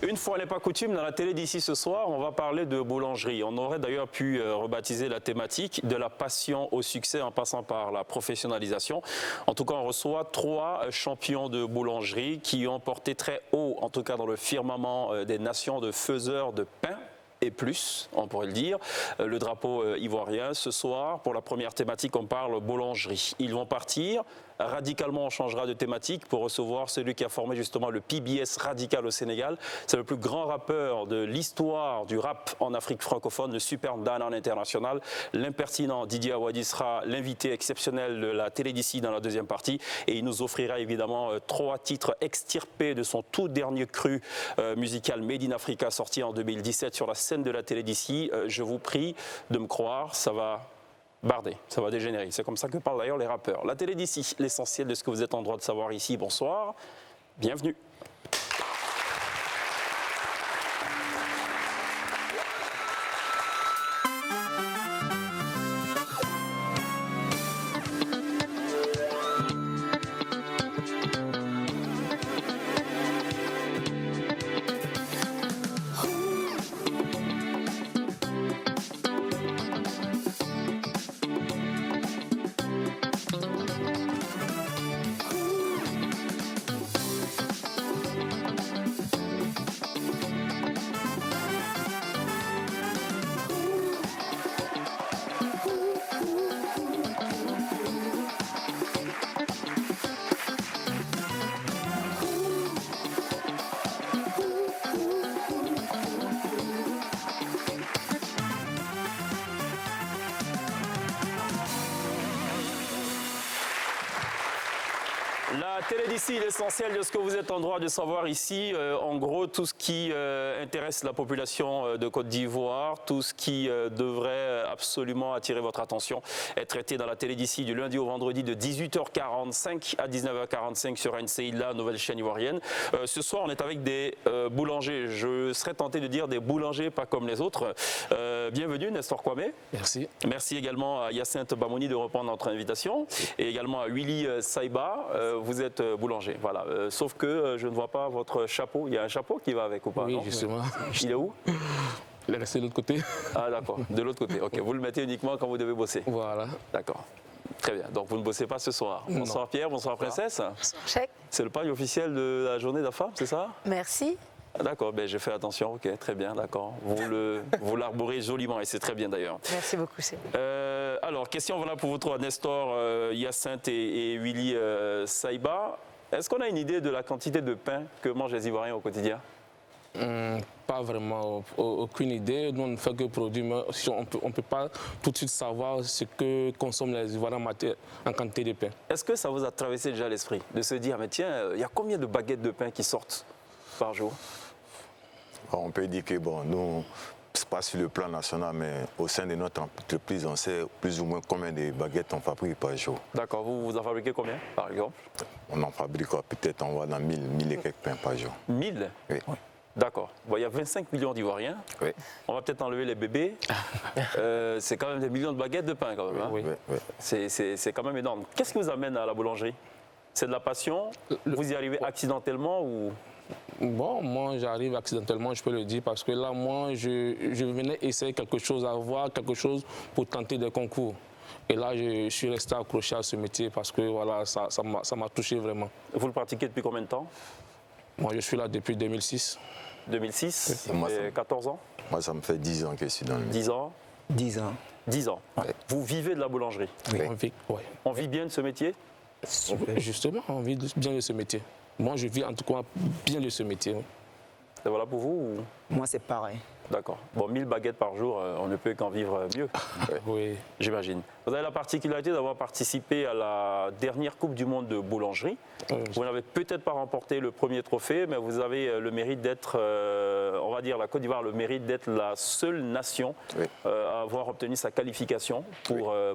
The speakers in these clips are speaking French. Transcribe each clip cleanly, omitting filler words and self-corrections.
Une fois n'est pas coutume, dans la télé d'ici ce soir, on va parler de boulangerie. On aurait d'ailleurs pu rebaptiser la thématique de la passion au succès en passant par la professionnalisation. En tout cas, on reçoit 3 champions de boulangerie qui ont porté très haut, en tout cas dans le firmament des nations de faiseurs de pain. Et plus, on pourrait le dire, le drapeau ivoirien. Ce soir, pour la première thématique, on parle boulangerie. Ils vont partir. Radicalement, on changera de thématique pour recevoir celui qui a formé justement le PBS Radical au Sénégal. C'est le plus grand rappeur de l'histoire du rap en Afrique francophone, le Super Dan en international. L'impertinent Didier Awadi sera l'invité exceptionnel de la télé d'ici dans la deuxième partie. Et il nous offrira évidemment 3 titres extirpés de son tout dernier cru musical Made in Africa sorti en 2017 sur la scène de la télé d'ici. Je vous prie de me croire, ça va barder, ça va dégénérer. C'est comme ça que parlent d'ailleurs les rappeurs. La télé d'ici, l'essentiel de ce que vous êtes en droit de savoir ici. Bonsoir, bienvenue. La télé d'ici, l'essentiel de ce que vous êtes en droit de savoir ici, en gros tout ce qui intéresse la population de Côte d'Ivoire, tout ce qui devrait absolument attirer votre attention est traité dans la télé d'ici du lundi au vendredi de 18h45 à 19h45 sur NCI, la nouvelle chaîne ivoirienne. Ce soir on est avec des boulangers, je serais tenté de dire des boulangers pas comme les autres. Bienvenue Nestor Kwame. Merci. Merci également à Hyacinthe Bamouni de reprendre notre invitation et également à Willy Saïba. Vous êtes boulanger, voilà. Sauf que je ne vois pas votre chapeau. Il y a un chapeau qui va avec ou pas? Oui, non, justement. Il est où? Il est resté de l'autre côté. Ah d'accord, de l'autre côté. Ok, vous le mettez uniquement quand vous devez bosser. Voilà. D'accord. Très bien. Donc vous ne bossez pas ce soir. Non. Bonsoir Pierre, bonsoir Princesse. Chèque. C'est le pagne officiel de la journée de la femme, c'est ça? Merci. Ah, d'accord, ben, j'ai fait attention. Ok, très bien, d'accord. Vous l'arborez joliment et c'est très bien d'ailleurs. Merci beaucoup. Alors, question voilà pour vous 3, Nestor, Hyacinthe et Willy Saïba. Est-ce qu'on a une idée de la quantité de pain que mangent les Ivoiriens au quotidien? Pas vraiment, aucune idée. Nous, on ne fait que produire, mais on ne peut pas tout de suite savoir ce que consomment les Ivoiriens en quantité de pain. Est-ce que ça vous a traversé déjà l'esprit de se dire, mais tiens, il y a combien de baguettes de pain qui sortent par jour? On peut dire que bon, nous, c'est pas sur le plan national, mais au sein de notre entreprise, on sait plus ou moins combien de baguettes on fabrique par jour. D'accord, vous en fabriquez combien, par exemple? On en fabrique peut-être, on va dans 1000 et quelques pains par jour. 1000? Oui. D'accord. Bon, il y a 25 millions d'Ivoiriens. Oui. On va peut-être enlever les bébés. C'est quand même des millions de baguettes de pain, quand même. Hein? Oui. Oui. C'est quand même énorme. Qu'est-ce qui vous amène à la boulangerie? C'est de la passion? Vous y arrivez accidentellement ou... Bon, moi, j'arrive accidentellement, je peux le dire, parce que là, moi, je venais essayer quelque chose, avoir quelque chose pour tenter des concours. Et là, je suis resté accroché à ce métier parce que voilà, ça m'a touché vraiment. Vous le pratiquez depuis combien de temps? Moi, je suis là depuis 2006. 2006, Moi, et 14 ans? Moi, ça me fait 10 ans que je suis dans le métier. 10 ans? 10 ans. 10 ans. Ouais. Vous vivez de la boulangerie? Oui. On vit bien de ce métier? Justement, on vit bien de ce métier. Moi, je vis en tout cas bien de ce métier. Oui. Et voilà pour vous ou... Moi, c'est pareil. D'accord. Bon, 1000 baguettes par jour, on ne peut qu'en vivre mieux. Oui. J'imagine. Vous avez la particularité d'avoir participé à la dernière Coupe du Monde de boulangerie. Vous n'avez peut-être pas remporté le premier trophée, mais vous avez le mérite d'être, on va dire, la Côte d'Ivoire, le mérite d'être la seule nation à avoir obtenu sa qualification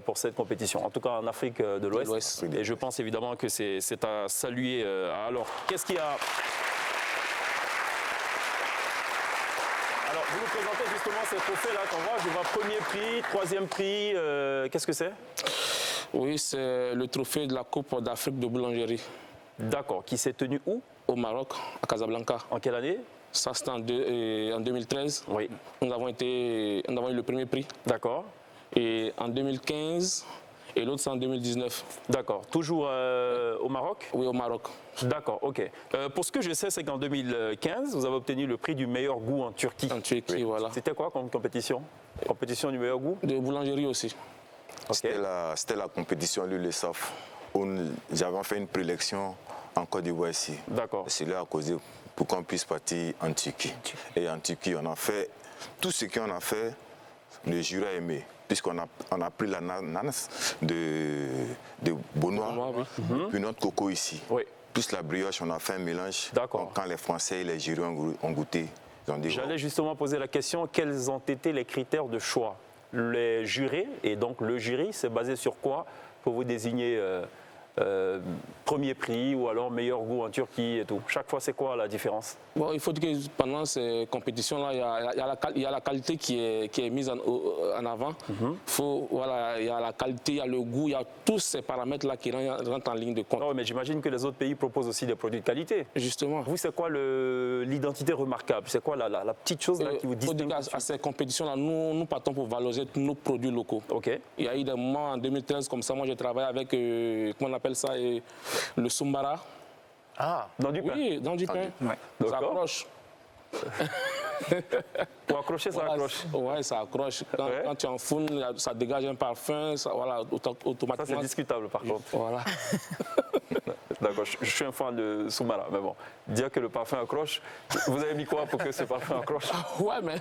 pour cette compétition. En tout cas, en Afrique de l'Ouest. Et je pense évidemment que c'est à saluer. Alors, qu'est-ce qu'il y a... Alors, vous nous présentez justement ces trophées-là qu'on voit. Je vois premier prix, troisième prix. Qu'est-ce que c'est? Oui, c'est le trophée de la Coupe d'Afrique de boulangerie. D'accord. Qui s'est tenu où? Au Maroc, à Casablanca. En quelle année? Ça, c'était en 2013. Oui. Nous avons eu le premier prix. D'accord. Et en 2015, et l'autre, c'est en 2019. D'accord. Toujours au Maroc? Oui, au Maroc. D'accord, ok. Pour ce que je sais, c'est qu'en 2015, vous avez obtenu le prix du meilleur goût en Turquie. En Turquie, oui. Voilà. C'était quoi comme compétition? Compétition du meilleur goût? De boulangerie aussi. Okay. C'était la compétition l'ULESAF où j'avais fait une prélection en Côte d'Ivoire ici. D'accord. C'est là à cause pour qu'on puisse partir en Turquie. Et en Turquie, on a fait tout ce qu'on a fait, le jury a aimé. Puisqu'on a pris l'ananas de Benoît, puis notre coco ici. Oui. Plus la brioche, on a fait un mélange. D'accord. Quand les Français et les jurys ont goûté, ils ont dit... J'allais justement poser la question, quels ont été les critères de choix? Les jurés, et donc le jury, c'est basé sur quoi pour vous désigner premier prix ou alors meilleur goût en Turquie et tout? Chaque fois, c'est quoi la différence? Bon, il faut dire que pendant ces compétitions-là, il y a la qualité qui est mise en avant. Voilà, il y a la qualité, il y a le goût, il y a tous ces paramètres-là qui rentrent en ligne de compte. Non, mais j'imagine que les autres pays proposent aussi des produits de qualité. Justement. Vous, c'est quoi l'identité remarquable? C'est quoi la petite chose là, qui vous distingue? À ces compétitions-là, nous partons pour valoriser tous nos produits locaux. Ok. Il y a eu des moments en 2013 comme ça, moi j'ai travaillé avec, comment on appelle ça, le Sumbara. Ah, dans du pain? Oui, dans du pain. Ouais. Ça accroche. Pour accrocher, ça accroche. Oui, ça accroche. Quand tu enfournes, ça dégage un parfum, ça, voilà, automatiquement. Ça, c'est discutable par contre. Voilà. D'accord, je suis un fan de Soumara, mais bon, dire que le parfum accroche, vous avez mis quoi pour que ce parfum accroche? Ouais, mais...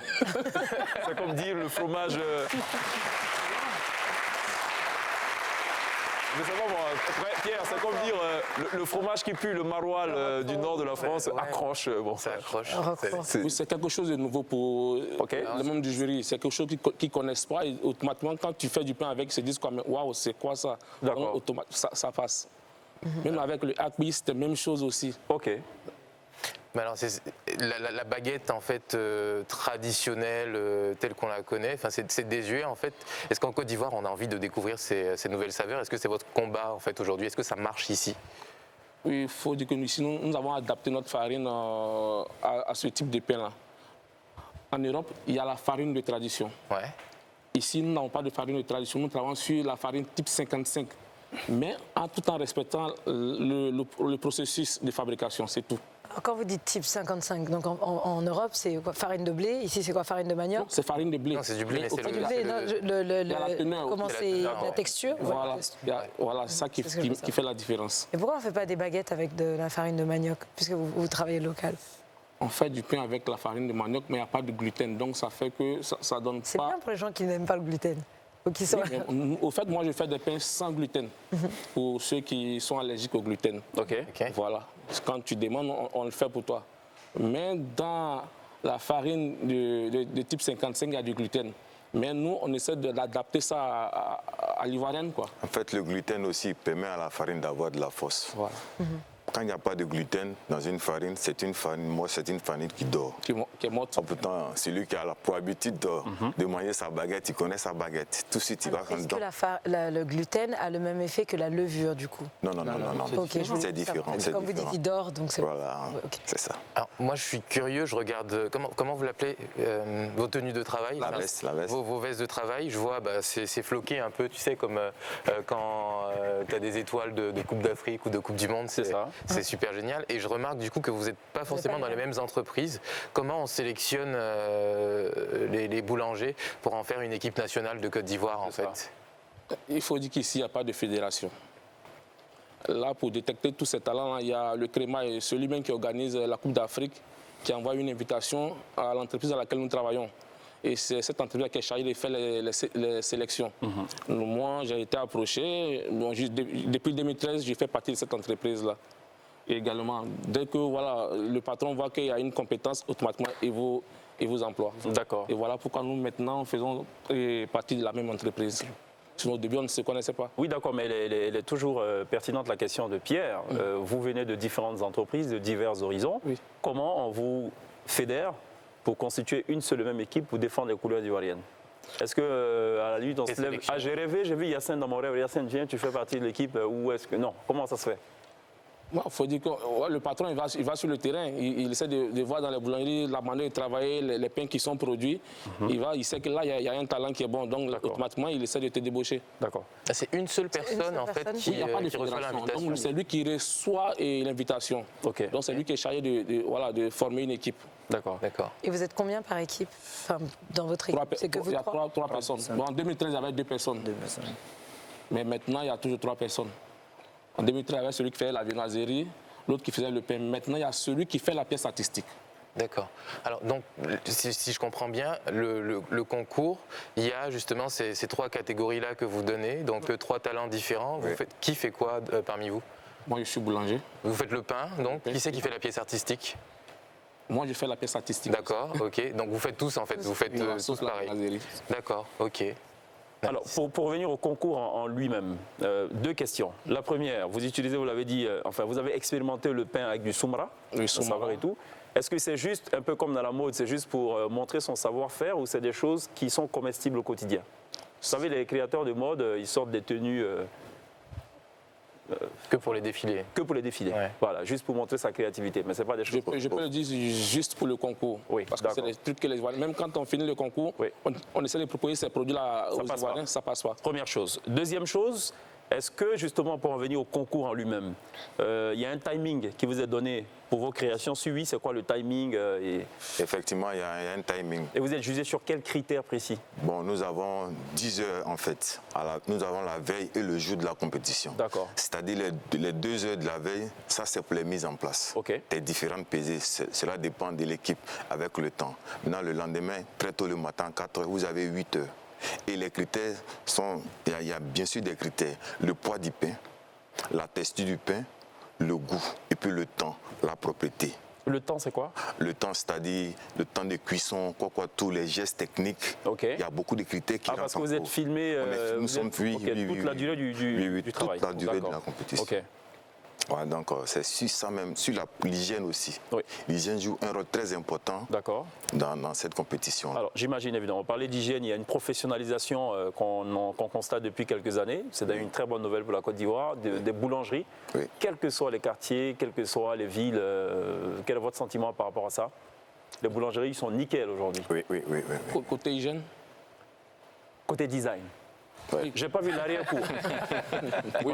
C'est comme dire le fromage... Je sais pas moi, Pierre, c'est comme dire le fromage qui pue, le maroilles du nord de la France, accroche. Bon. ça accroche. Oui, c'est quelque chose de nouveau pour les membres du jury. C'est quelque chose qu'ils ne connaissent pas. Et automatiquement, quand tu fais du pain avec, ils se disent quoi, mais waouh, c'est quoi ça? D'accord. Ça passe. Même avec le hakbi, c'était la même chose aussi. Ok. Mais alors, la baguette en fait traditionnelle telle qu'on la connaît, enfin, c'est désuet en fait. Est-ce qu'en Côte d'Ivoire, on a envie de découvrir ces nouvelles saveurs? Est-ce que c'est votre combat en fait aujourd'hui? Est-ce que ça marche ici? Oui, il faut dire que nous avons adapté notre farine à ce type de pain-là. En Europe, il y a la farine de tradition. Ouais. Ici, nous n'avons pas de farine de tradition. Nous travaillons sur la farine type 55. Mais tout en respectant le processus de fabrication, c'est tout. Quand vous dites type 55, donc en Europe, c'est quoi? Farine de blé? Ici, c'est quoi? Farine de manioc? C'est farine de blé. Non, c'est du blé, mais c'est Du blé, la teneur. comment c'est la texture? Voilà, voilà, c'est ça qui fait la différence. Et pourquoi on ne fait pas des baguettes avec de la farine de manioc, puisque vous travaillez local? On fait du pain avec la farine de manioc, mais il n'y a pas de gluten, donc ça fait que ça donne pas... C'est bien pour les gens qui n'aiment pas le gluten. Ou qui sont... Oui, au fait, moi, je fais des pains sans gluten pour ceux qui sont allergiques au gluten. Ok. Voilà. Quand tu demandes, on le fait pour toi. Mais dans la farine de type 55, il y a du gluten. Mais nous, on essaie d'adapter ça à l'ivoirienne, quoi. En fait, le gluten aussi permet à la farine d'avoir de la force. Voilà. Quand il n'y a pas de gluten dans une farine, c'est une farine qui dort. Qui est morte. Pourtant, celui qui a pour habitude de manger sa baguette, il connaît sa baguette. Tout de suite, il va Est-ce que le gluten a le même effet que la levure, du coup? Non. Okay, C'est différent. Comme vous dites, il dort, donc c'est... Voilà, c'est ça. Alors, moi, je suis curieux, je regarde, comment vous l'appelez, vos tenues de travail? La veste. Vos vestes de travail, je vois, c'est floqué un peu, tu sais, comme quand tu as des étoiles de Coupe d'Afrique ou de Coupe du Monde. C'est ça. C'est super génial. Et je remarque du coup que vous n'êtes pas forcément dans les mêmes entreprises. Comment on sélectionne les boulangers pour en faire une équipe nationale de Côte d'Ivoire, en fait? Il faut dire qu'ici, il n'y a pas de fédération. Là, pour détecter tous ces talents, il y a le CREMA, celui même qui organise la Coupe d'Afrique, qui envoie une invitation à l'entreprise dans laquelle nous travaillons. Et c'est cette entreprise qui est chargée de faire les sélections. Moi, j'ai été approché. Bon, depuis 2013, j'ai fait partie de cette entreprise-là. Et également, dès que le patron voit qu'il y a une compétence, automatiquement, il vous emploie. D'accord. Et voilà pourquoi nous, maintenant, faisons partie de la même entreprise. Sinon, au début, on ne se connaissait pas. Oui, d'accord, mais elle est toujours pertinente, la question de Pierre. Vous venez de différentes entreprises, de divers horizons. Oui. Comment on vous fédère pour constituer une seule et même équipe pour défendre les couleurs ivoiriennes? Est-ce que à la limite, on se lève... J'ai rêvé, j'ai vu Yacine dans mon rêve. Yacine, viens, tu fais partie de l'équipe. Ou est-ce que... Non, comment ça se fait? faut dire que le patron, il va sur le terrain, il essaie de voir dans les boulangeries la manière de travailler, les pains qui sont produits. Il sait que là, il y a un talent qui est bon, donc automatiquement, il essaie de te débaucher. D'accord. C'est une seule personne, en fait, Il n'y a pas de qui reçoit fédération, l'invitation. donc c'est lui qui reçoit l'invitation. Ok. Donc c'est lui qui est chargé de former une équipe. D'accord. D'accord. Et vous êtes combien par équipe, enfin, dans votre équipe? C'est que vous Il y a trois? trois personnes. Bon, en 2013, il y avait 2 personnes. Mais maintenant, il y a toujours 3 personnes. En 2013, il y avait celui qui faisait la viennoiserie, l'autre qui faisait le pain. Maintenant, il y a celui qui fait la pièce artistique. D'accord. Alors, donc, si je comprends bien, le concours, il y a justement ces 3 catégories-là que vous donnez, donc 3 talents différents. Qui fait quoi parmi vous? Moi, je suis boulanger. Vous faites le pain, donc qui c'est qui fait la pièce artistique? Moi, je fais la pièce artistique. D'accord, ok. Donc, vous faites tous, en fait, vous faites tous la pareil. viennoiserie. D'accord, ok. Alors, pour revenir au concours en lui-même, 2 questions. La première, vous utilisez, vous l'avez dit, vous avez expérimenté le pain avec du soumra, Oui, soumra. et tout. Est-ce que c'est juste, un peu comme dans la mode, c'est juste pour montrer son savoir-faire ou c'est des choses qui sont comestibles au quotidien? Vous savez, les créateurs de mode, ils sortent des tenues Que pour les défilés. que pour les défilés. Ouais. Voilà, juste pour montrer sa créativité. Mais ce n'est pas des choses... Je peux le dire juste pour le concours. Oui, parce que c'est d'accord. des trucs que les Ivoiriens, même quand on finit le concours, Oui. on essaie de proposer ces produits-là aux passe Ivoiriens, pas. ça passe pas. Première chose. Deuxième chose, est-ce que justement pour en venir au concours en lui-même, il y a un timing qui vous est donné pour vos créations? Si oui, c'est quoi le timing Effectivement, il y a un timing. Et vous êtes jugé sur quels critères précis? Bon, nous avons 10 heures en fait. Nous avons la veille et le jour de la compétition. D'accord. C'est-à-dire les 2 heures de la veille, ça c'est pour les mises en place. Ok. Les différentes pesées, cela dépend de l'équipe avec le temps. Maintenant, le lendemain, très tôt le matin, 4 heures, vous avez 8 heures. Et les critères sont, il y a bien sûr des critères. Le poids du pain, la texture du pain, le goût et puis le temps, la propriété. Le temps, c'est quoi? Le temps, c'est-à-dire le temps de cuisson, tous les gestes techniques. Ok. Il y a beaucoup de critères qui Ah, parce rentrent que en vous êtes compte. filmé Nous sommes toute la durée du travail. toute la durée de D'accord. la compétition. Ok. Ouais, donc c'est sur ça même, sur l'hygiène aussi. Oui. L'hygiène joue un rôle très important D'accord. dans cette compétition. Alors, j'imagine évidemment, on parlait d'hygiène, il y a une professionnalisation qu'on constate depuis quelques années. C'est d'ailleurs une très bonne nouvelle pour la Côte d'Ivoire, des boulangeries. Oui. Quels que soient les quartiers, quelles que soient les villes, quel est votre sentiment par rapport à ça? Les boulangeries sont nickel aujourd'hui. Oui. Côté hygiène, Côté design. Ouais. J'ai pas vu l'arrière-cour. oui,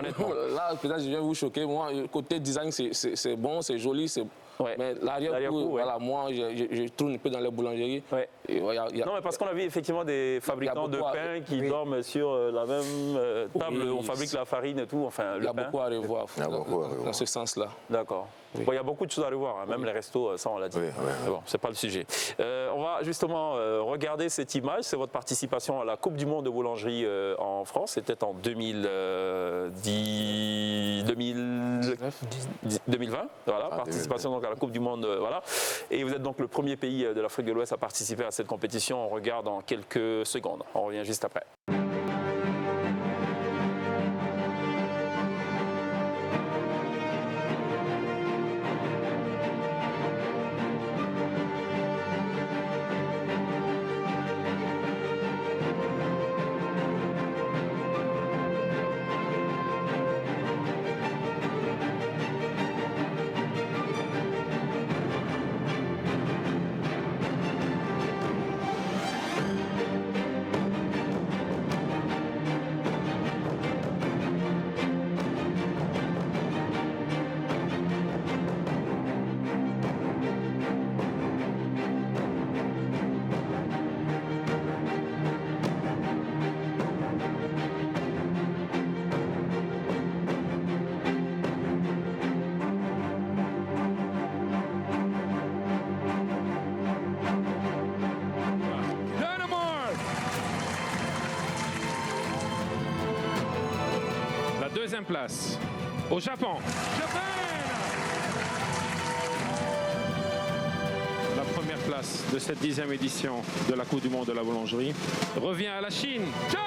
là, peut-être je viens vous choquer. Moi, côté design, c'est bon, c'est joli, Ouais. mais l'arrière-cour, ouais. voilà, moi, je tourne un peu dans les boulangeries. Ouais. Et, ouais, Non, mais parce qu'on a vu effectivement des fabricants de beaucoup pain qui oui. dorment sur la même table. Oui. On fabrique la farine et tout, enfin Il y le a pain. beaucoup à revoir Il y a beaucoup à revoir. dans ce sens-là. D'accord. Bon, il y a beaucoup de choses à revoir, hein. Même les restos, ça on l'a dit. Oui. Mais bon, c'est pas le sujet. On va justement regarder cette image. C'est votre participation à la Coupe du Monde de boulangerie en France. C'était en 2020. Voilà, participation donc à la Coupe du Monde. Voilà. Et vous êtes donc le premier pays de l'Afrique de l'Ouest à participer à cette compétition. On regarde dans quelques secondes. On revient juste après. La deuxième place au Japon. La première place de cette 10e édition de la Coupe du Monde de la boulangerie revient à la Chine. China!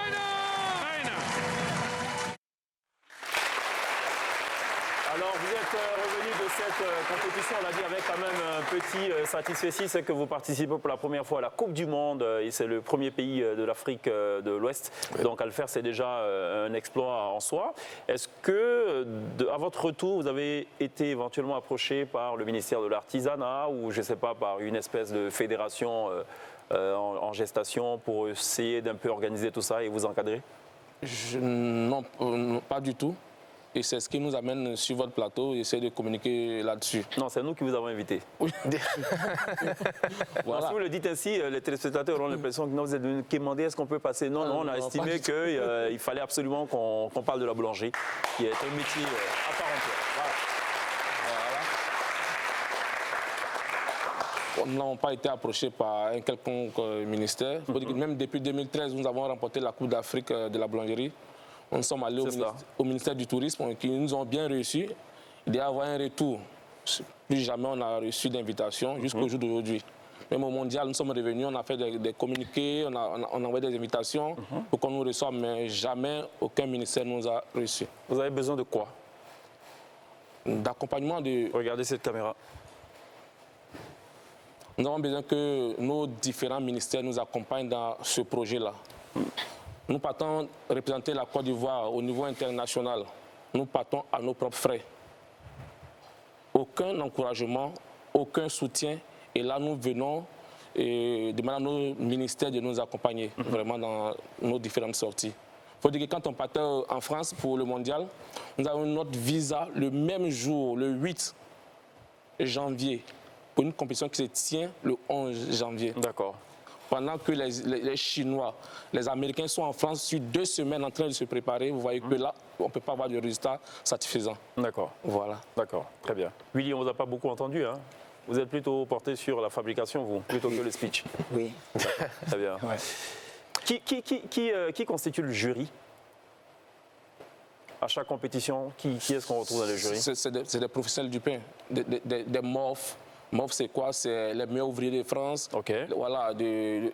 Alors, vous êtes revenu de cette compétition, on l'a dit avec quand même un petit satisfait, c'est que vous participez pour la première fois à la Coupe du Monde et c'est le premier pays de l'Afrique de l'Ouest. Donc à le faire, c'est déjà un exploit en soi. Est-ce que, à votre retour, vous avez été éventuellement approché par le ministère de l'Artisanat ou, je ne sais pas, par une espèce de fédération en gestation pour essayer d'un peu organiser tout ça et vous encadrer? Non, pas du tout. Et c'est ce qui nous amène sur votre plateau et essayer de communiquer là-dessus. Non, c'est nous qui vous avons invité. Oui. Voilà. Si vous le dites ainsi, les téléspectateurs auront l'impression que non, vous êtes venu demander est-ce qu'on peut passer. Non, non, on a estimé qu'il fallait absolument qu'on parle de la boulangerie, qui est un métier à part entière. Voilà. Nous n'avons pas été approchés par un quelconque ministère. Il faut dire que même depuis 2013, nous avons remporté la Coupe d'Afrique de la boulangerie. Nous sommes allés au ministère du Tourisme, qui nous ont bien reçus. Il doit y avoir un retour. Plus jamais on a reçu d'invitation jusqu'au jour d'aujourd'hui. Même au mondial, nous sommes revenus, on a fait des communiqués, on a envoyé des invitations pour qu'on nous reçoive, mais jamais aucun ministère nous a reçus. Vous avez besoin de quoi? D'accompagnement de... Regardez cette caméra. Nous avons besoin que nos différents ministères nous accompagnent dans ce projet-là. Nous partons représenter la Côte d'Ivoire au niveau international. Nous partons à nos propres frais. Aucun encouragement, aucun soutien. Et là, nous venons demander à nos ministères de nous accompagner vraiment dans nos différentes sorties. Il faut dire que quand on partait en France pour le mondial, nous avons notre visa le même jour, le 8 janvier, pour une compétition qui se tient le 11 janvier. D'accord. Pendant que les Chinois, les Américains sont en France sur 2 semaines en train de se préparer, vous voyez que là, on ne peut pas avoir de résultats satisfaisants. D'accord. Voilà. D'accord, très bien. Willy, on ne vous a pas beaucoup entendu, hein? Vous êtes plutôt porté sur la fabrication, vous, plutôt que le speech. Oui. Très bien. Ouais. Qui constitue le jury? À chaque compétition, qui est-ce qu'on retrouve dans le jury? C'est des professionnels du pain, des MOF. MOF, c'est quoi? C'est les meilleurs ouvriers de France. OK. Voilà, des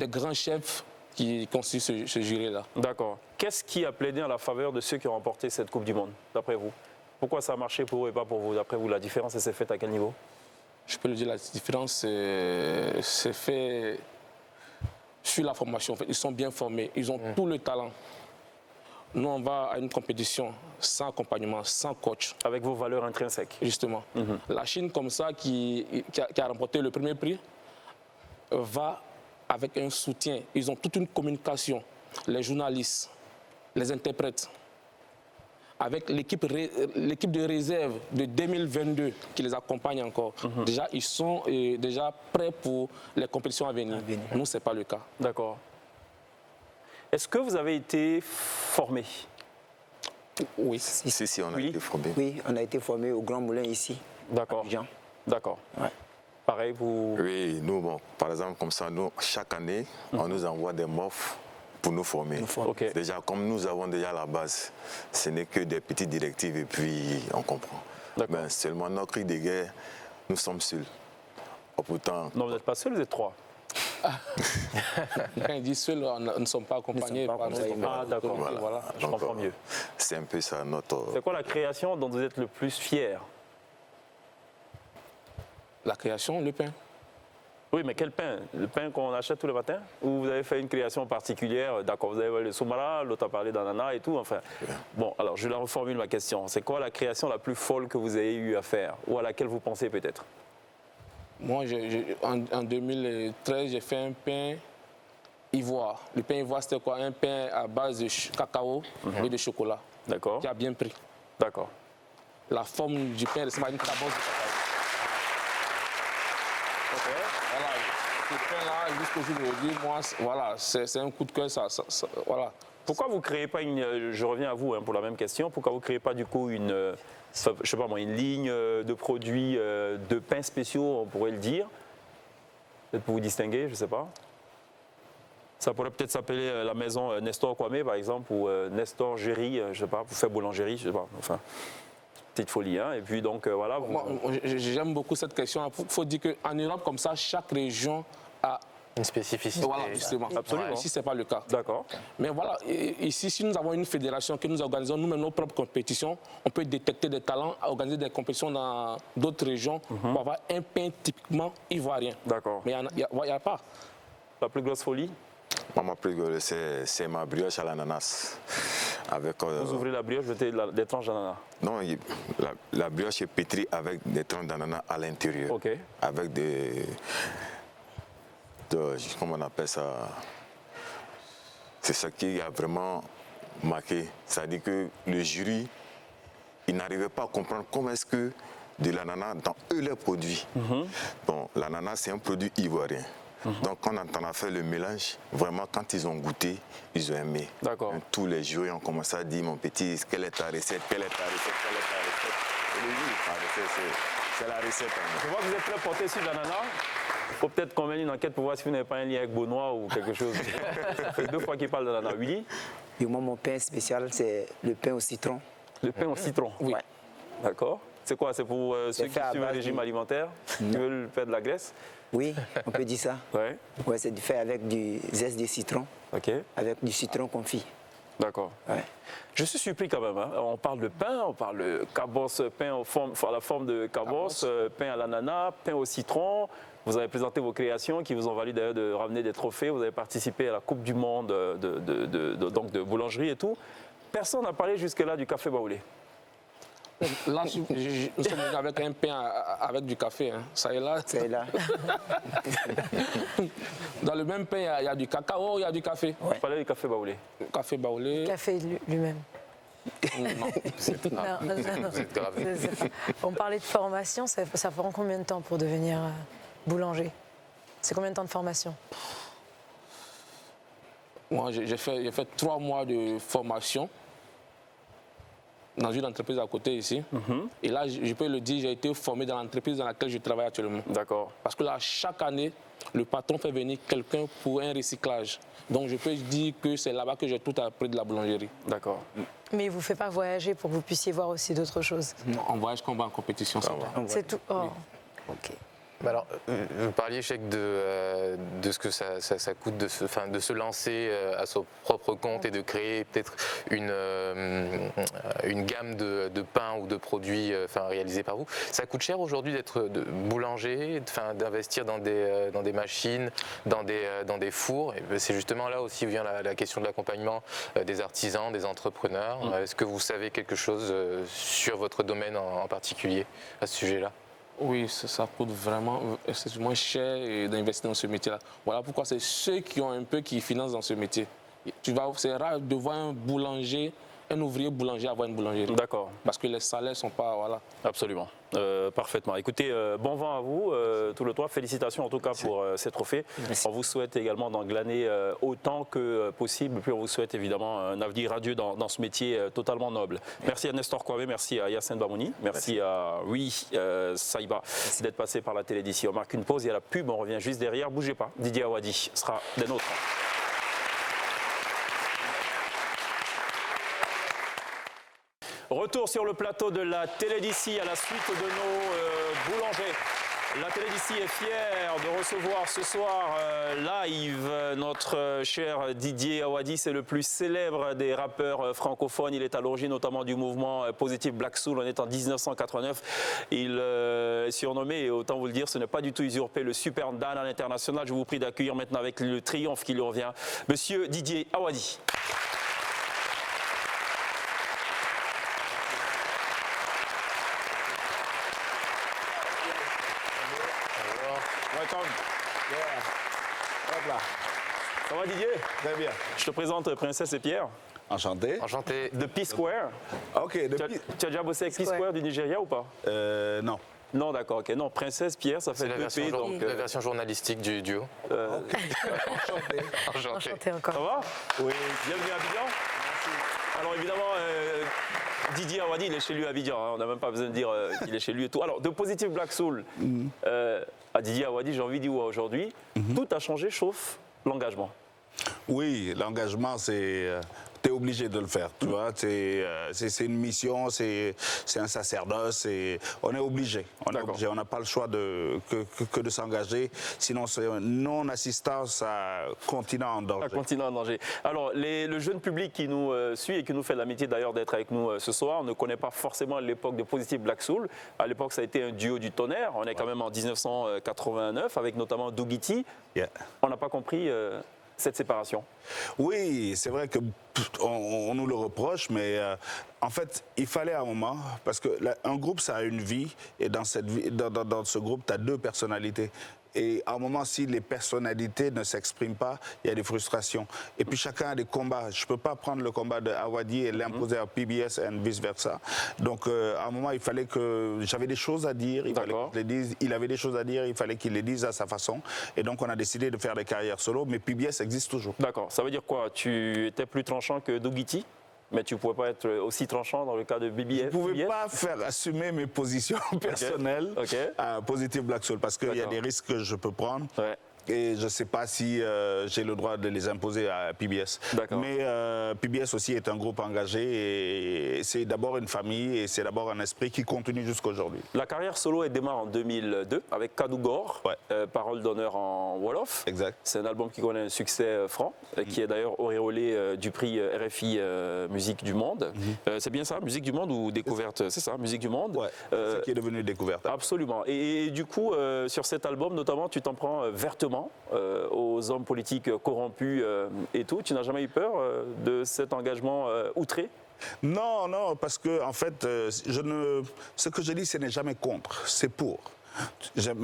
grands chefs qui constituent ce jury-là. D'accord. Qu'est-ce qui a plaidé en la faveur de ceux qui ont remporté cette Coupe du Monde, d'après vous? Pourquoi ça a marché pour eux et pas pour vous? D'après vous, la différence, elle s'est faite à quel niveau? Je peux le dire, la différence c'est fait sur la formation. En fait, ils sont bien formés, ils ont tout le talent. Nous, on va à une compétition sans accompagnement, sans coach. Avec vos valeurs intrinsèques. Justement. La Chine, comme ça, qui a remporté le premier prix, va avec un soutien. Ils ont toute une communication. Les journalistes, les interprètes, avec l'équipe de réserve de 2022 qui les accompagne encore. Déjà, ils sont déjà prêts pour les compétitions à venir. Nous, ce n'est pas le cas. D'accord. Est-ce que vous avez été formé? Oui. Si, on a été formé. Oui, on a été formé au Grand Moulin ici. D'accord. D'accord. Ouais. Pareil, vous... Oui, nous, bon, par exemple, comme ça, nous, chaque année, on nous envoie des MOF pour nous former. Okay. Déjà, comme nous avons déjà la base, ce n'est que des petites directives et puis on comprend. Mais seulement nos cris de guerre, nous sommes seuls. Oh, pourtant... Non, vous n'êtes pas seul, vous êtes 3. Quand il dit seul, nous ne sommes pas accompagnés par nos... Ah, d'accord, voilà. Je comprends mieux. C'est un peu ça notre... C'est quoi la création dont vous êtes le plus fier? La création, le pain. Oui, mais quel pain? Le pain qu'on achète tous les matins? Ou vous avez fait une création particulière? D'accord, vous avez le soumara, l'autre a parlé d'ananas et tout, enfin... Bon, alors je la reformule ma question. C'est quoi la création la plus folle que vous avez eu à faire? Ou à laquelle vous pensez peut-être? Moi, en 2013, j'ai fait un pain ivoire. Le pain ivoire, c'était quoi? Un pain à base de cacao et de chocolat. D'accord. Qui a bien pris. D'accord. La forme du pain ressemble à une tabasse de cacao. Voilà, ce pain-là, jusqu'au jour d'aujourd'hui, moi, voilà, c'est un coup de cœur, voilà. Pourquoi vous ne créez pas une... Je reviens à vous pour la même question. Pourquoi vous ne créez pas du coup une... je sais pas moi, une ligne de produits de pains spéciaux, on pourrait le dire, peut-être pour vous distinguer, je ne sais pas. Ça pourrait peut-être s'appeler la maison Nestor Kwame, par exemple, ou Nestor Géry, je ne sais pas, pour faire boulangerie, je ne sais pas. Enfin, petite folie, hein. Et puis donc, voilà. Moi, j'aime beaucoup cette question. Il faut dire qu'en Europe, comme ça, chaque région a Une spécificité. Voilà, justement. Absolument. Ici, ce n'est pas le cas. D'accord. Mais voilà, ici, si nous avons une fédération que nous organisons nous-mêmes nos propres compétitions, on peut détecter des talents, organiser des compétitions dans d'autres régions pour avoir un pain typiquement ivoirien. D'accord. Mais il n'y a pas. La plus grosse folie? Moi, ma plus grosse, c'est ma brioche à l'ananas. Vous ouvrez la brioche, mettez des tranches d'ananas. Non, la brioche est pétrie avec des tranches d'ananas à l'intérieur. OK. Avec comment on appelle ça? C'est ça qui a vraiment marqué. C'est-à-dire que le jury, il n'arrivait pas à comprendre comment est-ce que de l'ananas dans eux leurs produits. Bon, l'ananas, c'est un produit ivoirien. Donc, quand on a fait le mélange, vraiment, quand ils ont goûté, ils ont aimé. D'accord. Tous les jurys ont commencé à dire, mon petit, quelle est ta recette? Quelle est ta recette? Quelle est ta recette? Et le jury, la recette, c'est la recette. Je vois que vous êtes très porté sur l'ananas. Il faut peut-être qu'on mène une enquête pour voir si vous n'avez pas un lien avec Benoît ou quelque chose. Ça fait 2 fois qu'il parle d'ananas. Willy? Et moi, mon pain spécial, c'est le pain au citron. Le pain au citron? Oui. D'accord. C'est quoi? C'est pour ceux qui fait à suivent un base régime alimentaire, qui veulent faire de la graisse? Oui, on peut dire ça. Ouais. Ouais, c'est fait avec du zeste de citron, OK. avec du citron confit. D'accord. Ouais. Je suis surpris quand même. Hein. On parle de pain, on parle de cabosse, pain à la forme de cabosse, pain à l'ananas, pain au citron. Vous avez présenté vos créations qui vous ont valu d'ailleurs de ramener des trophées. Vous avez participé à la Coupe du Monde donc de boulangerie et tout. Personne n'a parlé jusque-là du café baoulé. Là, nous sommes venus avec un pain avec du café. Hein. Ça est là. C'est là. Dans le même pain, il y a du cacao, il y a du café. Vous parlez du café baoulé. Café baoulé. Café lui-même. Non. Non. C'est grave. C'est pas- On parlait de formation, ça prend combien de temps pour devenir boulanger? C'est combien de temps de formation? Moi, j'ai fait 3 mois de formation dans une entreprise à côté ici. Et là, je peux le dire, j'ai été formé dans l'entreprise dans laquelle je travaille actuellement. D'accord. Parce que là, chaque année, le patron fait venir quelqu'un pour un recyclage. Donc, je peux dire que c'est là-bas que j'ai tout appris de la boulangerie. D'accord. Mais il ne vous fait pas voyager pour que vous puissiez voir aussi d'autres choses? En voyage, quand on va en compétition, ça va. C'est tout. Oh. Ok. Mais alors, vous parliez, Cheikh, de ce que ça coûte de se lancer à son propre compte et de créer peut-être une gamme de pains ou de produits réalisés par vous. Ça coûte cher aujourd'hui d'être boulanger, d'investir dans des machines, dans des fours. C'est justement là aussi où vient la question de l'accompagnement des artisans, des entrepreneurs. Est-ce que vous savez quelque chose sur votre domaine en particulier à ce sujet-là? Oui, ça coûte vraiment moins cher d'investir dans ce métier-là. Voilà pourquoi c'est ceux qui ont un peu qui financent dans ce métier. C'est rare de voir un ouvrier boulanger avoir une boulangerie. D'accord. Parce que les salaires ne sont pas... Voilà. Absolument. Parfaitement. Écoutez, bon vent à vous, tous les trois. Félicitations en tout cas pour ces trophées. Merci. On vous souhaite également d'en glaner autant que possible. Puis on vous souhaite évidemment un avenir radieux dans ce métier totalement noble. Merci à Nestor Kouame, merci à Yacine Bamouni, merci à Saïba d'être passé par la télé d'ici. On marque une pause, il y a la pub, on revient juste derrière. Bougez pas, Didier Awadi sera des nôtres. Retour sur le plateau de la télé d'ici à la suite de nos boulangers. La télé d'ici est fière de recevoir ce soir live notre cher Didier Awadi. C'est le plus célèbre des rappeurs francophones. Il est à l'origine notamment du mouvement Positive Black Soul. On est en 1989. Il est surnommé, et autant vous le dire, ce n'est pas du tout usurpé, le Super Dan à l'international. Je vous prie d'accueillir maintenant avec le triomphe qui lui revient, Monsieur Didier Awadi. Ça va Didier? Très bien. Je te présente Princesse et Pierre Enchanté. Enchanté. de P-Square. Ok, Tu depuis. as déjà bossé avec P-Square. P-Square du Nigeria ou pas? Non. Non, d'accord, ok. Non, Princesse, Pierre, ça fait C'est la deux version, pays. Donc, la version journalistique du duo. Enchanté. Enchanté. Enchanté ça encore. va? Oui. Bienvenue à Abidjan. Alors évidemment, Didier Awadi, il est chez lui à Abidjan. Hein. On n'a même pas besoin de dire qu'il est chez lui et tout. Alors, de Positive Black Soul à Didier Awadi, j'ai envie de dire aujourd'hui, tout a changé, sauf l'engagement. Oui, l'engagement, c'est. Tu es obligé de le faire, tu vois. C'est une mission, c'est un sacerdoce, on est obligé. On n'a pas le choix que de s'engager, sinon c'est une non-assistance à continent en danger. Un continent en danger. Alors, le jeune public qui nous suit et qui nous fait l'amitié d'ailleurs d'être avec nous ce soir ne connaît pas forcément l'époque de Positive Black Soul. À l'époque, ça a été un duo du tonnerre. On est quand même en 1989 avec notamment Dougie T. Yeah. On n'a pas compris cette séparation. Oui, c'est vrai qu'on nous le reproche, mais en fait, il fallait un moment, parce qu'un groupe, ça a une vie, et dans ce groupe, tu as deux personnalités. Et à un moment, si les personnalités ne s'expriment pas, il y a des frustrations. Et puis chacun a des combats. Je ne peux pas prendre le combat de Awadi et l'imposer à PBS et vice-versa. Donc à un moment, il fallait que j'avais des choses à dire, il fallait que je les dise. Il avait des choses à dire, il fallait qu'il les dise à sa façon. Et donc on a décidé de faire des carrières solo, mais PBS existe toujours. D'accord. Ça veut dire quoi? Tu étais plus tranchant que Dougie T? Mais tu ne pouvais pas être aussi tranchant dans le cas de BBS. Je ne pouvais pas faire assumer mes positions personnelles à Positive Black Soul parce qu'il y a des risques que je peux prendre. Ouais. Et je ne sais pas si j'ai le droit de les imposer à PBS. Mais PBS aussi est un groupe engagé et c'est d'abord une famille et c'est d'abord un esprit qui continue jusqu'à aujourd'hui. La carrière solo elle démarre en 2002 avec Kadugor, parole d'honneur en Wolof. Exact. C'est un album qui connaît un succès franc, qui est d'ailleurs auréolé du prix RFI Musique du Monde. C'est bien ça, Musique du Monde ou Découverte? C'est ça, Musique du Monde. Ouais, c'est qui est devenu Découverte. Absolument. Et du coup, sur cet album, notamment, tu t'en prends vertement aux hommes politiques corrompus et tout. Tu n'as jamais eu peur de cet engagement outré? Non, non, parce que en fait, ce que je dis, ce n'est jamais contre, c'est pour.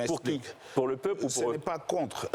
Pour qui? Pour le peuple ou pour Ce n'est pas contre.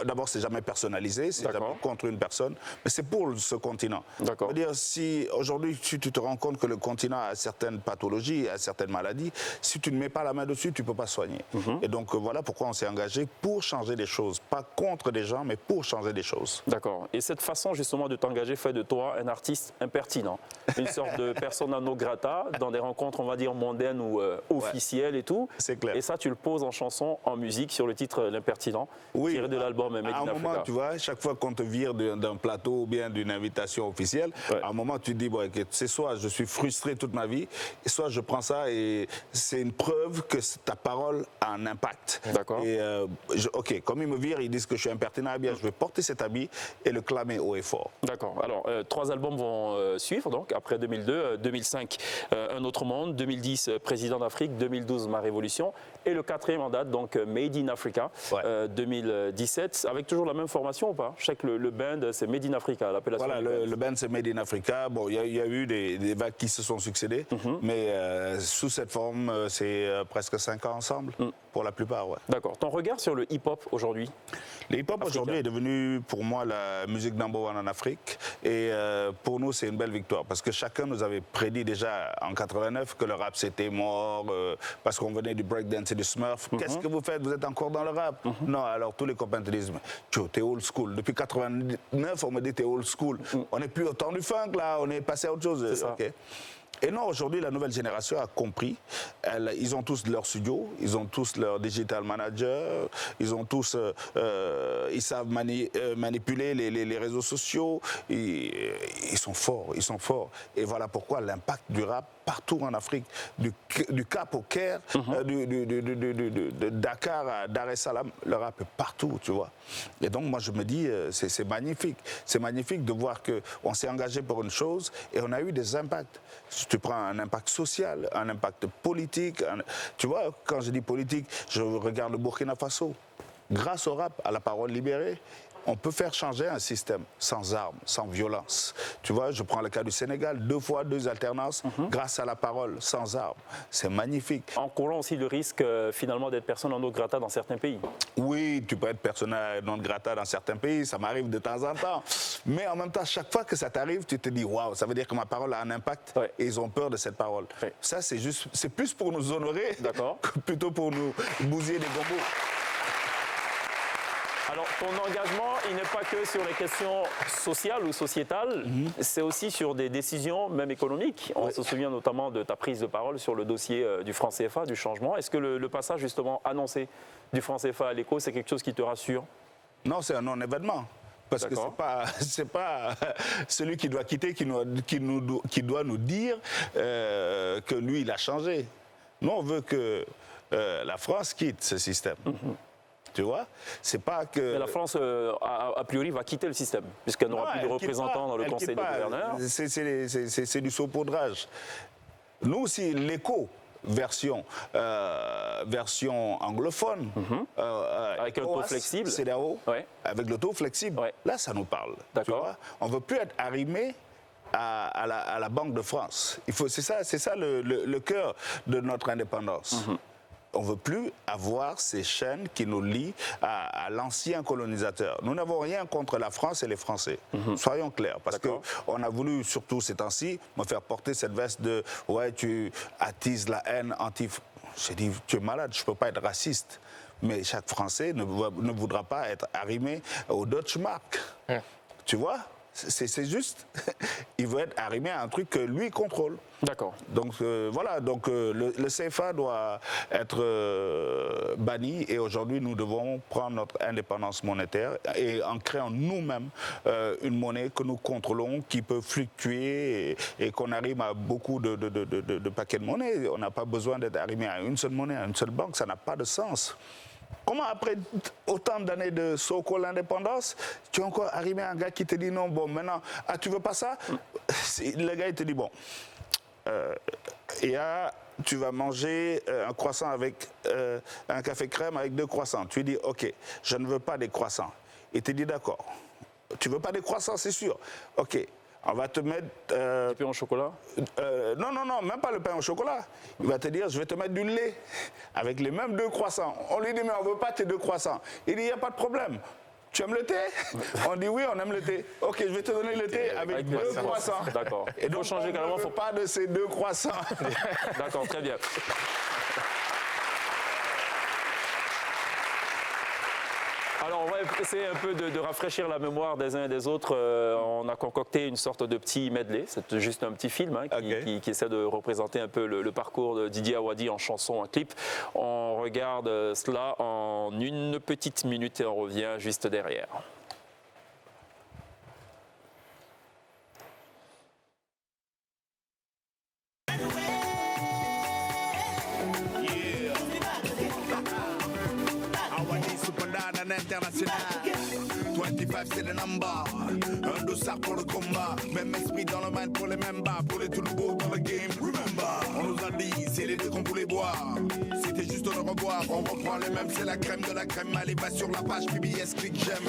D'abord, c'est jamais personnalisé, c'est jamais contre une personne, mais c'est pour ce continent. D'accord. C'est-à-dire, si aujourd'hui tu te rends compte que le continent a certaines pathologies, a certaines maladies, si tu ne mets pas la main dessus, tu ne peux pas soigner. Et donc voilà pourquoi on s'est engagé pour changer des choses, pas contre des gens, mais pour changer des choses. D'accord. Et cette façon justement de t'engager fait de toi un artiste impertinent, une sorte de persona non grata dans des rencontres, on va dire mondaines ou officielles et tout. Clair. Et ça, tu le poses en chanson, en musique, sur le titre L'Impertinent, tiré de l'album Made in Africa. À un moment, tu vois, chaque fois qu'on te vire d'un plateau ou bien d'une invitation officielle, à un moment, tu te dis, bon, c'est soit je suis frustré toute ma vie, et soit je prends ça et c'est une preuve que ta parole a un impact. D'accord. Et OK, comme ils me virent, ils disent que je suis impertinent, eh bien, je vais porter cet habit et le clamer haut et fort. D'accord. Alors, 3 albums vont suivre, donc, après 2002, 2005, Un autre monde, 2010, Président d'Afrique, 2012, Ma Révolution. Et le 4e en date, donc Made in Africa, 2017, avec toujours la même formation ou pas? Je sais que le band, c'est Made in Africa, l'appellation. Voilà, le band, c'est Made in Africa. Bon, il y a eu des vagues qui se sont succédées, mais sous cette forme, c'est presque 5 ans ensemble, pour la plupart, ouais. D'accord. Ton regard sur le hip-hop aujourd'hui? Le hip-hop aujourd'hui est devenu, pour moi, la musique number one en Afrique. Et pour nous, c'est une belle victoire, parce que chacun nous avait prédit déjà en 89 que le rap, c'était mort, parce qu'on venait du breakdance et du smurf. Qu'est-ce que vous faites? Vous êtes encore dans le rap? Non, alors tous les copains te disent, t'es old school. Depuis 89, on me dit t'es old school. On n'est plus au temps du funk, là, on est passé à autre chose. C'est ça. Okay. Et non, aujourd'hui, la nouvelle génération a compris. Ils ont tous leur studio, ils ont tous leur digital manager, ils ont tous, ils savent manipuler les réseaux sociaux. Ils sont forts, ils sont forts. Et voilà pourquoi l'impact du rap partout en Afrique, du Cap au Caire, de Dakar à Dar es Salaam, le rap est partout, tu vois. Et donc moi je me dis, c'est magnifique. C'est magnifique de voir qu'on s'est engagé pour une chose et on a eu des impacts. Tu prends un impact social, un impact politique. Tu vois, quand je dis politique, je regarde le Burkina Faso. Grâce au rap, à la parole libérée, on peut faire changer un système sans armes, sans violence. Tu vois, je prends le cas du Sénégal, 2 fois 2 alternances, grâce à la parole, sans armes. C'est magnifique. En courant aussi le risque finalement d'être persona non grata dans certains pays. Oui, tu peux être persona non grata dans certains pays, ça m'arrive de temps en temps. Mais en même temps, chaque fois que ça t'arrive, tu te dis, waouh, ça veut dire que ma parole a un impact et ils ont peur de cette parole. Ça, c'est plus pour nous honorer que plutôt pour nous bousiller des gombos. Alors, ton engagement, il n'est pas que sur les questions sociales ou sociétales, c'est aussi sur des décisions, même économiques. On se souvient notamment de ta prise de parole sur le dossier du franc CFA, du changement. Est-ce que le passage, justement, annoncé du franc CFA à l'écho, c'est quelque chose qui te rassure? Non, c'est un non-événement. Parce que c'est pas celui qui doit quitter qui doit nous dire que lui, il a changé. Nous, on veut que la France quitte ce système. Tu vois? C'est pas que... Mais la France, a priori, va quitter le système, puisqu'elle n'aura plus de représentants dans le Conseil des gouverneurs. C'est du saupoudrage. Nous aussi, l'écho... version anglophone. Avec un taux flexible. CEDEAO, avec le taux flexible. Là, ça nous parle. D'accord. On ne veut plus être arrimé à la Banque de France. C'est ça le cœur de notre indépendance. On ne veut plus avoir ces chaînes qui nous lient à l'ancien colonisateur. Nous n'avons rien contre la France et les Français. Soyons clairs. Parce qu'on a voulu, surtout ces temps-ci, me faire porter cette veste de « ouais, tu attises la haine anti... » J'ai dit « tu es malade, je ne peux pas être raciste. » Mais chaque Français ne voudra pas être arrimé au Deutsche Mark. Tu vois? C'est juste, il veut être arrimé à un truc que lui contrôle. D'accord. Donc voilà, donc le CFA doit être banni et aujourd'hui nous devons prendre notre indépendance monétaire et en créant nous-mêmes une monnaie que nous contrôlons, qui peut fluctuer et qu'on arrive à beaucoup de paquets de monnaie. On n'a pas besoin d'être arrimé à une seule monnaie, à une seule banque, ça n'a pas de sens. Comment après autant d'années de so-called indépendance, tu es encore arrivé à un gars qui te dit non, bon maintenant, ah tu veux pas ça? Le gars il te dit bon, tu vas manger un croissant avec un café crème avec 2 croissants. Tu lui dis ok, je ne veux pas des croissants. Il te dit d'accord, tu veux pas des croissants c'est sûr. Ok. On va te mettre... du pain au chocolat? Non, même pas le pain au chocolat. Il va te dire, je vais te mettre du lait avec les mêmes 2 croissants. On lui dit, mais on ne veut pas tes 2 croissants. Il dit, il n'y a pas de problème. Tu aimes le thé? On dit, oui, on aime le thé. Ok, je vais te donner le thé avec 2 croissants. D'accord. Et donc, changer carrément, il ne faut pas de ces 2 croissants. D'accord, très bien. Alors, on va essayer un peu de rafraîchir la mémoire des uns et des autres. On a concocté une sorte de petit medley. C'est juste un petit film qui essaie de représenter un peu le parcours de Didier Awadi en chanson, en clip. On regarde cela en 1 petite minute et on revient juste derrière. International 25 c'est le number. Un dossard pour le combat. Même esprit dans le mind pour les mêmes bas. Pour les tout nouveaux dans le game. Remember, on nous a dit c'est les deux qu'on voulait boire. C'était juste de le revoir. On reprend les mêmes, c'est la crème de la crème. Allez va sur la page PBS, clique j'aime.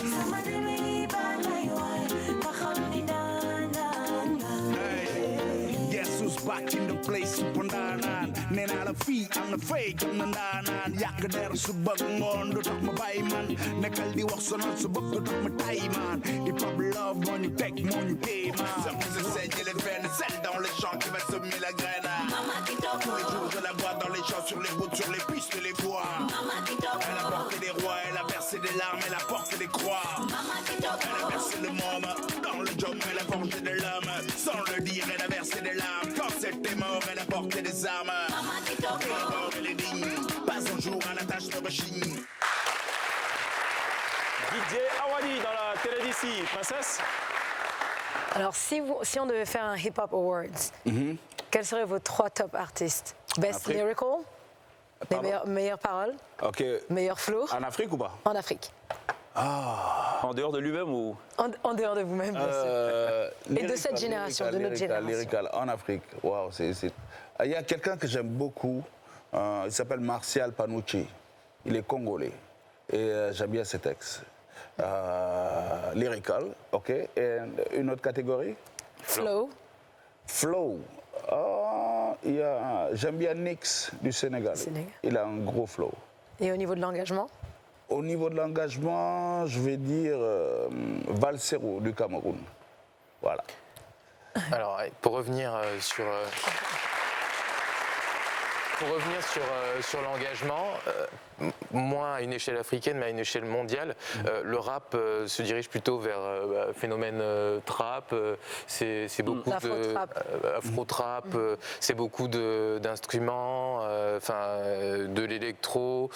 Guess who's back in the place? Supandanan. Nena la fee, I'm the fake. I'm the nanan. Yak der subag ngon. Do tak mabay man. Nekal di wax sonal subag do tak matay man. Hip hop love when you take mon you pay man. Ça vous enseigne les veines. Celle dans les champs qui va semer la graine. Tous les jours je la vois dans les champs, sur les routes, sur les pistes et les voies. Elle a porté des rois, elle a versé des larmes, elle a porté des croix. Elle a versé le monde dans le job, elle a forgé de l'homme. Sans le dire, elle a versé des larmes. Quand c'était mort, elle a porté des armes. Et la mort, elle est digne. Pas un jour à la tâche de rechigne. Didier Awadi dans la télé d'ici, princesse. Alors, si on devait faire un Hip Hop Awards, quels seraient vos 3 top artistes? Best Lyrical, les meilleures paroles, meilleur flow. En Afrique ou pas? En Afrique. En dehors de lui-même ou? En dehors de vous-même, bien sûr. Et de cette génération, de notre génération. Lyrical, en Afrique, waouh, il y a quelqu'un que j'aime beaucoup, il s'appelle Martial Panucci. Il est congolais et j'aime bien ses textes. Lyrical, ok. Et une autre catégorie? Flow. Flow. J'aime bien Nix du Sénégal. Il a un gros flow. Et au niveau de l'engagement? Au niveau de l'engagement, je vais dire Valsero du Cameroun. Voilà. Alors, pour revenir sur... pour revenir sur l'engagement, moins à une échelle africaine, mais à une échelle mondiale, le rap se dirige plutôt vers phénomène trap, c'est beaucoup afro-trap, c'est beaucoup d'instruments, de l'électro,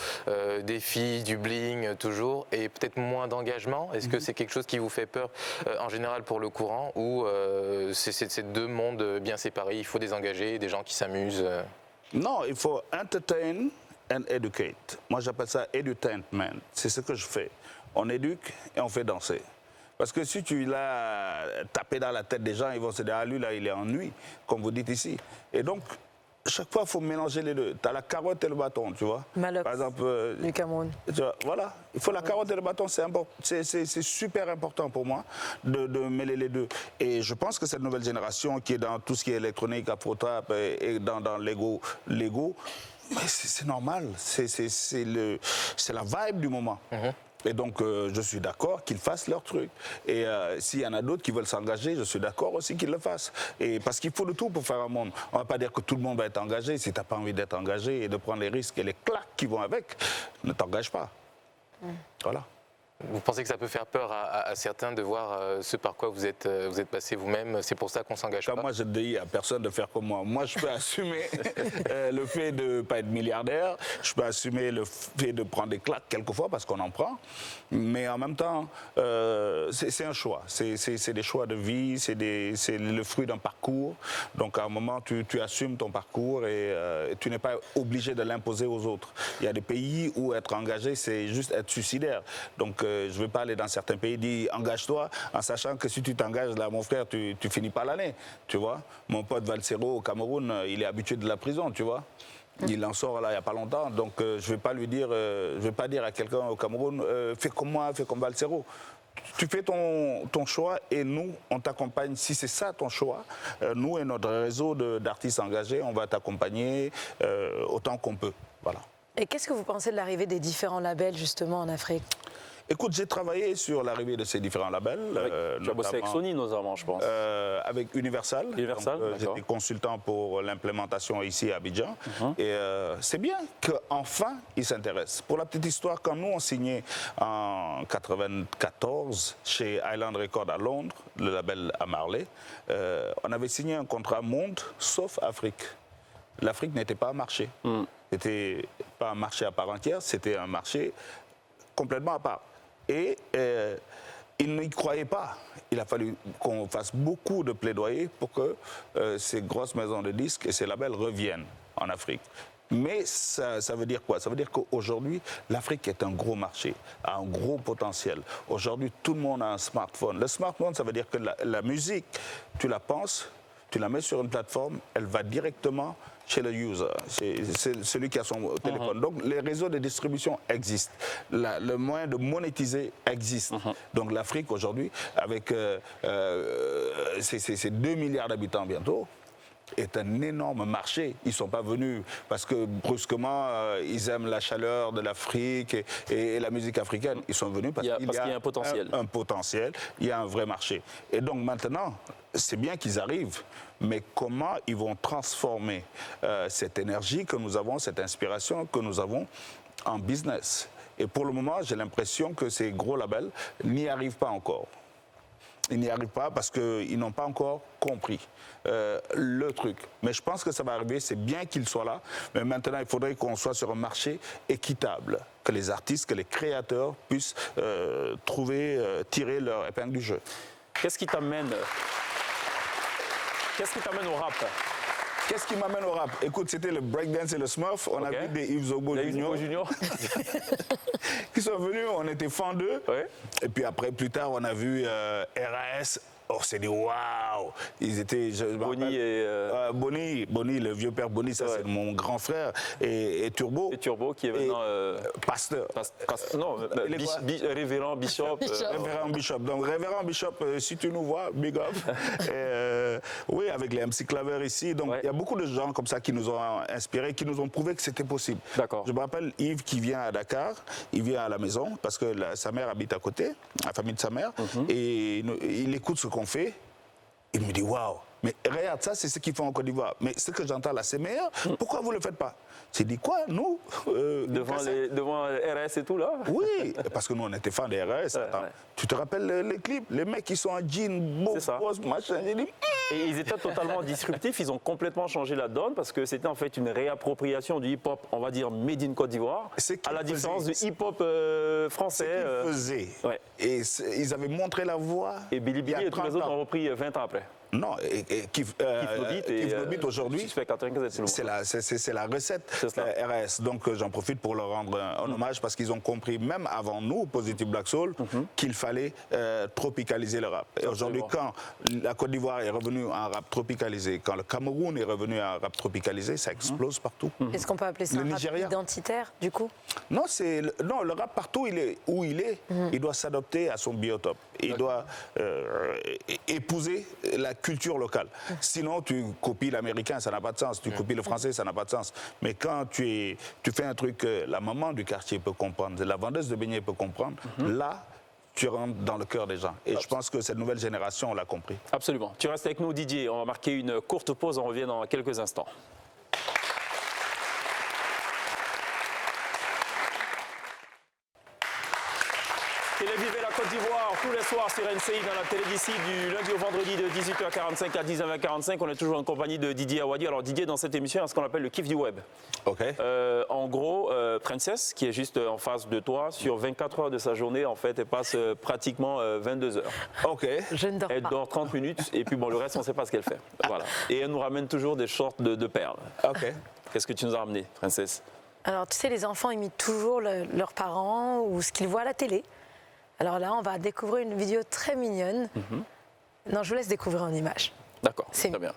des filles, du bling toujours, et peut-être moins d'engagement. Est-ce que c'est quelque chose qui vous fait peur en général pour le courant, ou c'est deux mondes bien séparés, il faut désengager, des gens qui s'amusent? Non, il faut entertain and educate. Moi, j'appelle ça edutainment. C'est ce que je fais. On éduque et on fait danser. Parce que si tu l'as tapé dans la tête des gens, ils vont se dire, ah lui, là, il est ennuyé, comme vous dites ici. Et donc, chaque fois, il faut mélanger les deux. Tu as la carotte et le bâton, tu vois. Malox, par exemple, du Cameroun. Voilà, il faut la carotte et le bâton, c'est super important pour moi de mêler les deux. Et je pense que cette nouvelle génération qui est dans tout ce qui est électronique, afro-trap et dans Lego, c'est normal, c'est la vibe du moment. Et donc, je suis d'accord qu'ils fassent leur truc. Et s'il y en a d'autres qui veulent s'engager, je suis d'accord aussi qu'ils le fassent. Et parce qu'il faut de tout pour faire un monde. On ne va pas dire que tout le monde va être engagé. Si tu n'as pas envie d'être engagé et de prendre les risques et les claques qui vont avec, ne t'engage pas. Voilà. Vous pensez que ça peut faire peur à certains de voir ce par quoi vous êtes passé vous-même? C'est pour ça qu'on s'engage pas? Moi, je ne dis à personne de faire comme moi. Moi, je peux assumer le fait de ne pas être milliardaire. Je peux assumer le fait de prendre des claques quelquefois parce qu'on en prend. Mais en même temps, c'est un choix. C'est des choix de vie. C'est le fruit d'un parcours. Donc, à un moment, tu assumes ton parcours et tu n'es pas obligé de l'imposer aux autres. Il y a des pays où être engagé, c'est juste être suicidaire. Donc, je ne vais pas aller dans certains pays dire engage-toi en sachant que si tu t'engages là, mon frère, tu finis pas l'année, tu vois. Mon pote Valsero au Cameroun, il est habitué de la prison, tu vois. Il en sort là il n'y a pas longtemps, donc je ne vais pas lui dire, je vais pas dire à quelqu'un au Cameroun, fais comme moi, fais comme Valsero. Tu fais ton choix et nous, on t'accompagne. Si c'est ça ton choix, nous et notre réseau d'artistes engagés, on va t'accompagner autant qu'on peut. Voilà. Et qu'est-ce que vous pensez de l'arrivée des différents labels justement en Afrique? Écoute, j'ai travaillé sur l'arrivée de ces différents labels. Tu as bossé avec Sony notamment, je pense. Avec Universal. J'étais consultant pour l'implémentation ici à Abidjan. Et c'est bien qu'enfin, ils s'intéressent. Pour la petite histoire, quand nous, on signait en 1994 chez Island Records à Londres, le label à Marley, on avait signé un contrat monde, sauf Afrique. L'Afrique n'était pas un marché. C'était pas un marché à part entière, c'était un marché complètement à part. Et ils n'y croyaient pas. Il a fallu qu'on fasse beaucoup de plaidoyer pour que ces grosses maisons de disques et ces labels reviennent en Afrique. Mais ça veut dire quoi? Ça veut dire qu'aujourd'hui, l'Afrique est un gros marché, a un gros potentiel. Aujourd'hui, tout le monde a un smartphone. Le smartphone, ça veut dire que la musique, tu la penses, tu la mets sur une plateforme, elle va directement chez le user, c'est celui qui a son téléphone. Donc les réseaux de distribution existent, le moyen de monétiser existe. Donc l'Afrique aujourd'hui, avec ses 2 milliards d'habitants bientôt, est un énorme marché. Ils ne sont pas venus parce que brusquement, ils aiment la chaleur de l'Afrique et la musique africaine. Ils sont venus parce qu'il y a un potentiel. Un potentiel, il y a un vrai marché. Et donc maintenant, c'est bien qu'ils arrivent, mais comment ils vont transformer cette énergie que nous avons, cette inspiration que nous avons en business? Et pour le moment, j'ai l'impression que ces gros labels n'y arrivent pas encore. Ils n'y arrivent pas parce qu'ils n'ont pas encore compris le truc. Mais je pense que ça va arriver, c'est bien qu'ils soient là. Mais maintenant, il faudrait qu'on soit sur un marché équitable, que les artistes, que les créateurs puissent tirer leur épingle du jeu. Qu'est-ce qui t'amène au rap? Qu'est-ce qui m'amène au rap? Écoute, c'était le breakdance et le smurf. On a vu des Yves Zogo Junior. qui sont venus, on était fans d'eux. Ouais. Et puis après, plus tard, on a vu RAS. On s'est dit waouh! Ils étaient. Bonnie et. Bonnie, le vieux père Bonnie, ça c'est mon grand frère. Et Turbo. Et Turbo qui est maintenant. Pasteur. Non, Révérend Bishop. Révérend Bishop. Donc, Révérend Bishop, si tu nous vois, big up. Oui, avec les MC Claver ici. Donc, il y a beaucoup de gens comme ça qui nous ont inspirés, qui nous ont prouvé que c'était possible. D'accord. Je me rappelle Yves qui vient à Dakar, il vient à la maison parce que sa mère habite à côté, la famille de sa mère, et il écoute ce qu'on fait. Il me dit waouh, mais regarde, ça c'est ce qu'ils font en Côte d'Ivoire. Mais ce que j'entends là, c'est meilleur. Pourquoi vous ne le faites pas? J'ai dit quoi, nous devant RS et tout là? Oui, parce que nous on était fans des RS. Tu te rappelles les clips? Les mecs qui sont en jean, beau, machin. J'ai dit, et ils étaient totalement disruptifs, ils ont complètement changé la donne parce que c'était en fait une réappropriation du hip-hop, on va dire made in Côte d'Ivoire, à la différence du hip-hop français. Faisaient. Et ils avaient montré la voix. Et Billy et tous les autres ont repris 20 ans après. Non, Kif Nobit aujourd'hui, c'est la recette RS. Donc j'en profite pour leur rendre un hommage parce qu'ils ont compris, même avant nous, Positive Black Soul, qu'il fallait tropicaliser le rap. Et aujourd'hui, quand la Côte d'Ivoire est revenue en rap tropicalisé, quand le Cameroun est revenu en rap tropicalisé, ça explose partout. Est-ce qu'on peut appeler ça un rap identitaire, du coup? Non, le rap partout où il est, il doit s'adapter à son biotope. Il doit épouser la culture locale. Sinon, tu copies l'américain, ça n'a pas de sens. Tu copies le français, ça n'a pas de sens. Mais quand tu fais un truc que la maman du quartier peut comprendre, la vendeuse de beignets peut comprendre, là, tu rentres dans le cœur des gens. Et je pense que cette nouvelle génération l'a compris. Absolument. Tu restes avec nous, Didier. On va marquer une courte pause. On revient dans quelques instants. Télévisez la Côte d'Ivoire tous les soirs sur NCI dans la télé d'ici du lundi au vendredi de 18h45 à 19h45. On est toujours en compagnie de Didier Awadi. Alors Didier, dans cette émission, il y a ce qu'on appelle le kiff du web. En gros, Princess, qui est juste en face de toi, sur 24 heures de sa journée, en fait, elle passe pratiquement 22 heures. Je ne dors pas. Elle dort 30 minutes et puis bon, le reste, on ne sait pas ce qu'elle fait. Voilà. Et elle nous ramène toujours des shorts de perles. Qu'est-ce que tu nous as ramené, Princess? Alors, tu sais, les enfants imitent toujours leurs parents ou ce qu'ils voient à la télé. Alors là, on va découvrir une vidéo très mignonne. Non, je vous laisse découvrir en images. D'accord, très bien.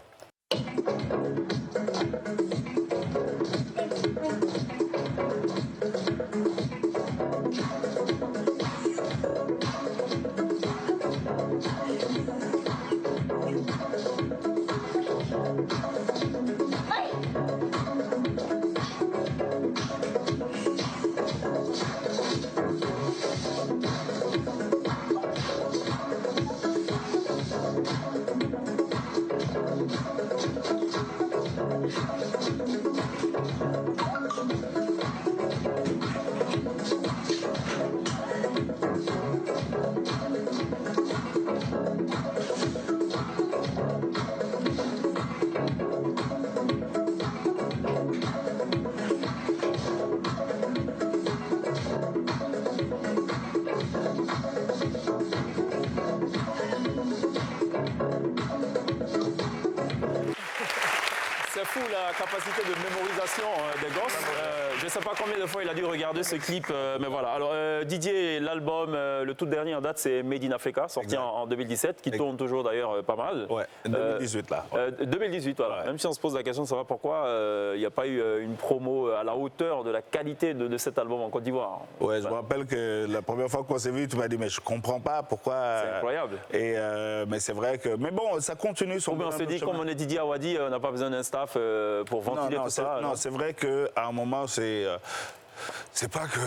C'est fou la capacité de mémorisation des gosses. Je ne sais pas combien de fois il a dû regarder ce clip, mais voilà. Alors Didier, l'album, le tout dernier en date, c'est Made in Africa, sorti en 2017, qui tourne toujours d'ailleurs pas mal. 2018 là. 2018, voilà. Même si on se pose la question de savoir pourquoi il n'y a pas eu une promo à la hauteur de la qualité de cet album en Côte d'Ivoire. Ouais, je me rappelle que la première fois qu'on s'est vu, tu m'as dit mais je comprends pas pourquoi. C'est incroyable. Et mais c'est vrai que, mais bon, ça continue son. On s'est dit comme on est Didier Awadi, on n'a pas besoin d'un staff pour ventiler tout ça. Non, c'est vrai qu'à un moment c'est pas que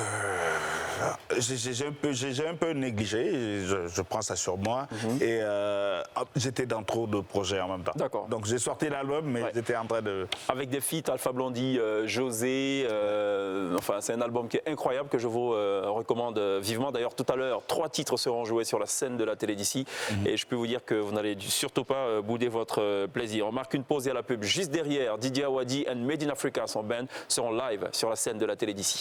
j'ai un peu négligé, je prends ça sur moi et j'étais dans trop de projets en même temps. D'accord. Donc j'ai sorti l'album mais j'étais en train de... Avec des feats, Alpha Blondy, José, enfin c'est un album qui est incroyable que je vous recommande vivement. D'ailleurs tout à l'heure, 3 titres seront joués sur la scène de la télé d'ici et je peux vous dire que vous n'allez surtout pas bouder votre plaisir. On marque une pause et à la pub juste derrière. Didier Awadi and Made in Africa, son band, seront live sur la scène de la télé d'ici.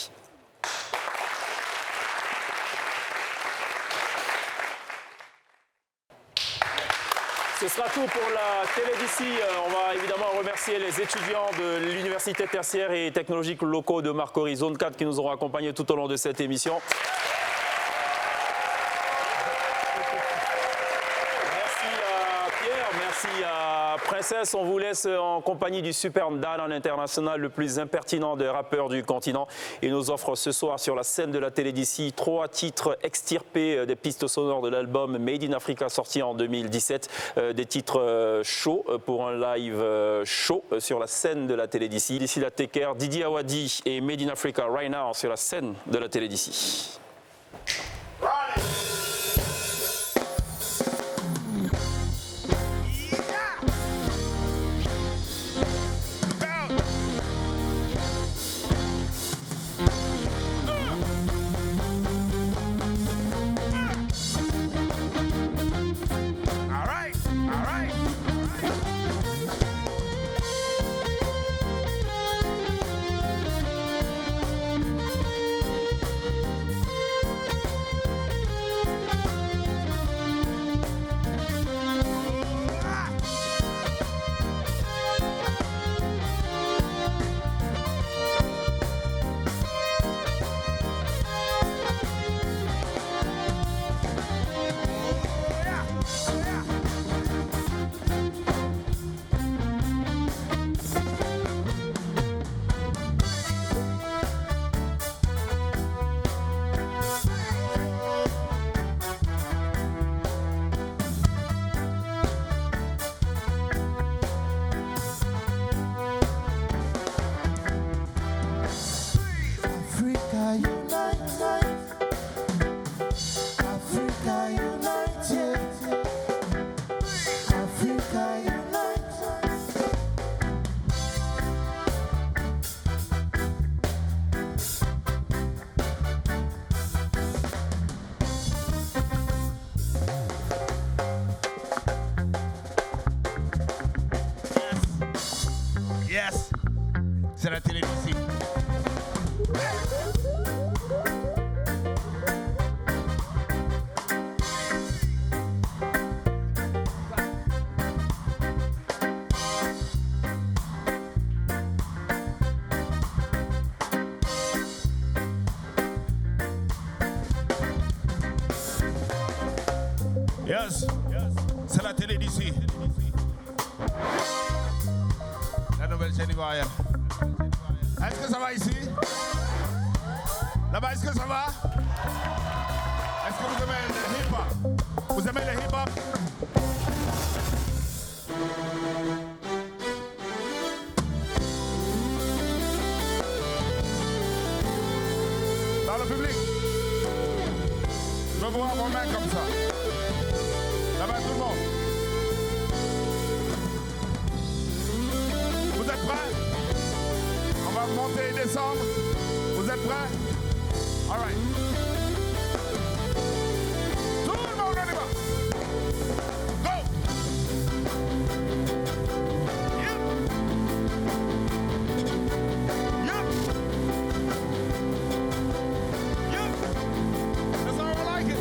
Ce sera tout pour la télé d'ici. On va évidemment remercier les étudiants de l'Université tertiaire et technologique locaux de Marcory, zone 4, qui nous auront accompagnés tout au long de cette émission. Merci à Princess. On vous laisse en compagnie du super Dalan international, le plus impertinent des rappeurs du continent. Il nous offre ce soir sur la scène de la télé d'ici 3 titres extirpés des pistes sonores de l'album Made in Africa sorti en 2017. Des titres chauds pour un live chaud sur la scène de la télé d'ici. D'ici la Take Care, Didier Awadi et Made in Africa right now sur la scène de la télé d'ici. Yes, c'est la télé d'ici. La nouvelle chaîne ivoirienne. Est-ce que ça va ici? Là-bas, est-ce que ça va? Est-ce que vous aimez le hip-hop? Vous aimez le hip-hop? Dans le public, je veux voir vos mains comme ça. Là-bas, tout le monde. Vous êtes prêts? On va monter et descendre. Vous êtes prêts? All right. Tout le monde, on y va. Go! Yep. Yep. Yep. That's how I like it.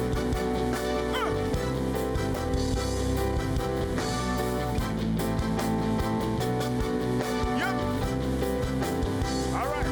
Yep. All right.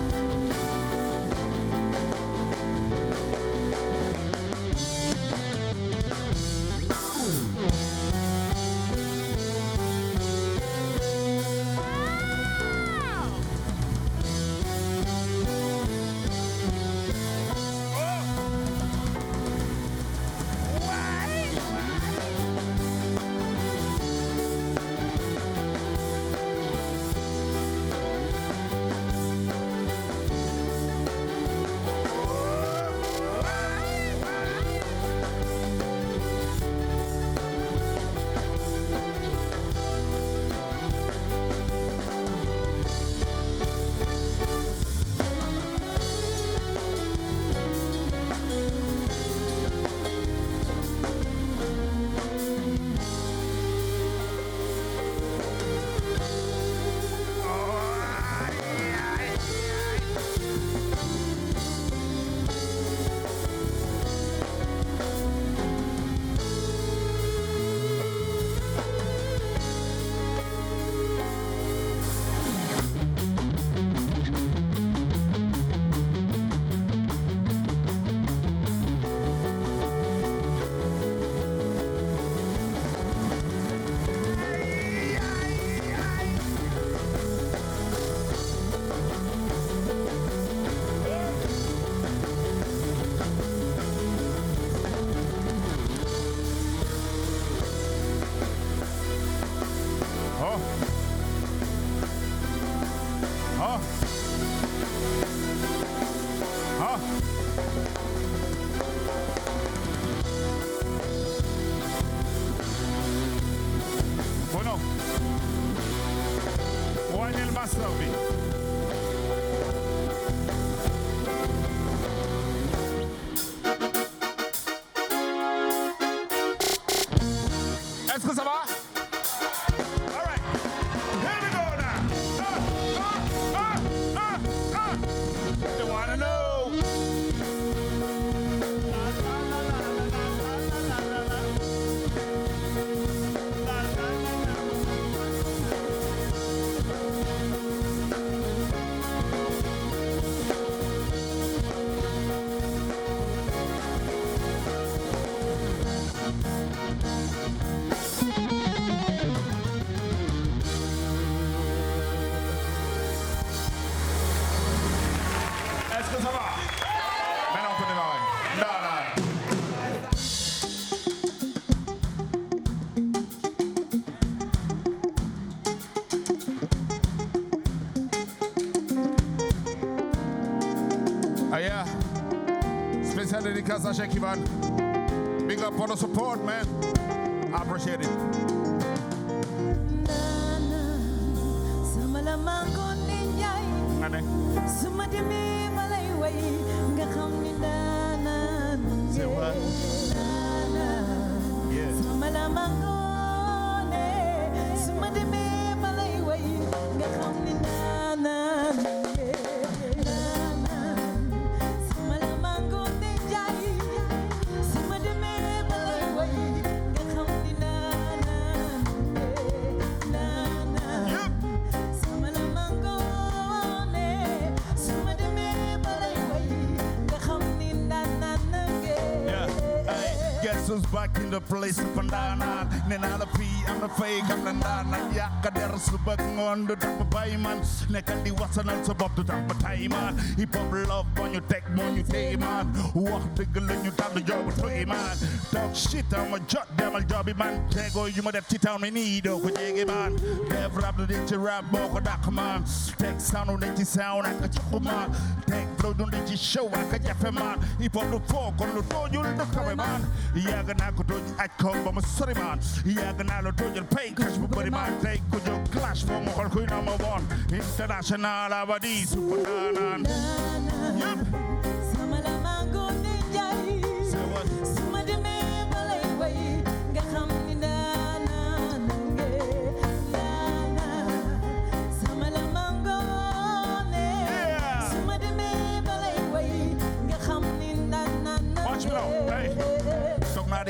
Bueno, Juan el Masabi. Est-ce que ça va? All right, here we go now. You wanna know? Est-ce que ça va? Maintenant on peut démarrer. Yeah. Special dédicace à Cheikh Ivan. Big up for the support, man. I appreciate it. Say what? guess who's back in the place? Pandana, Nenala P, I'm the fake, I'm the Nana, Yakadera Subagon, the top of Bayman, Nekandi Watson, and Sabop the top of Taiman. Hip hop love when you take money, you take man. Walk the girl and you tap the job with three man. Talk shit, I'm a jot, damn a jobby man. Tego, you might have tit on me need, oh, with Jaggy man. Dev rap the ditch rap, Boko Dak man. Take sound on the sound, I got you man. Take blood on the show, I got you man. Hip hop the folk on the door, you'll look away man. Yagana could do I come, I'm a sorry man. Yagana do your pay, cash for body man. Take good your clash for more queen number one. International Abadi, Super Nana. Yep.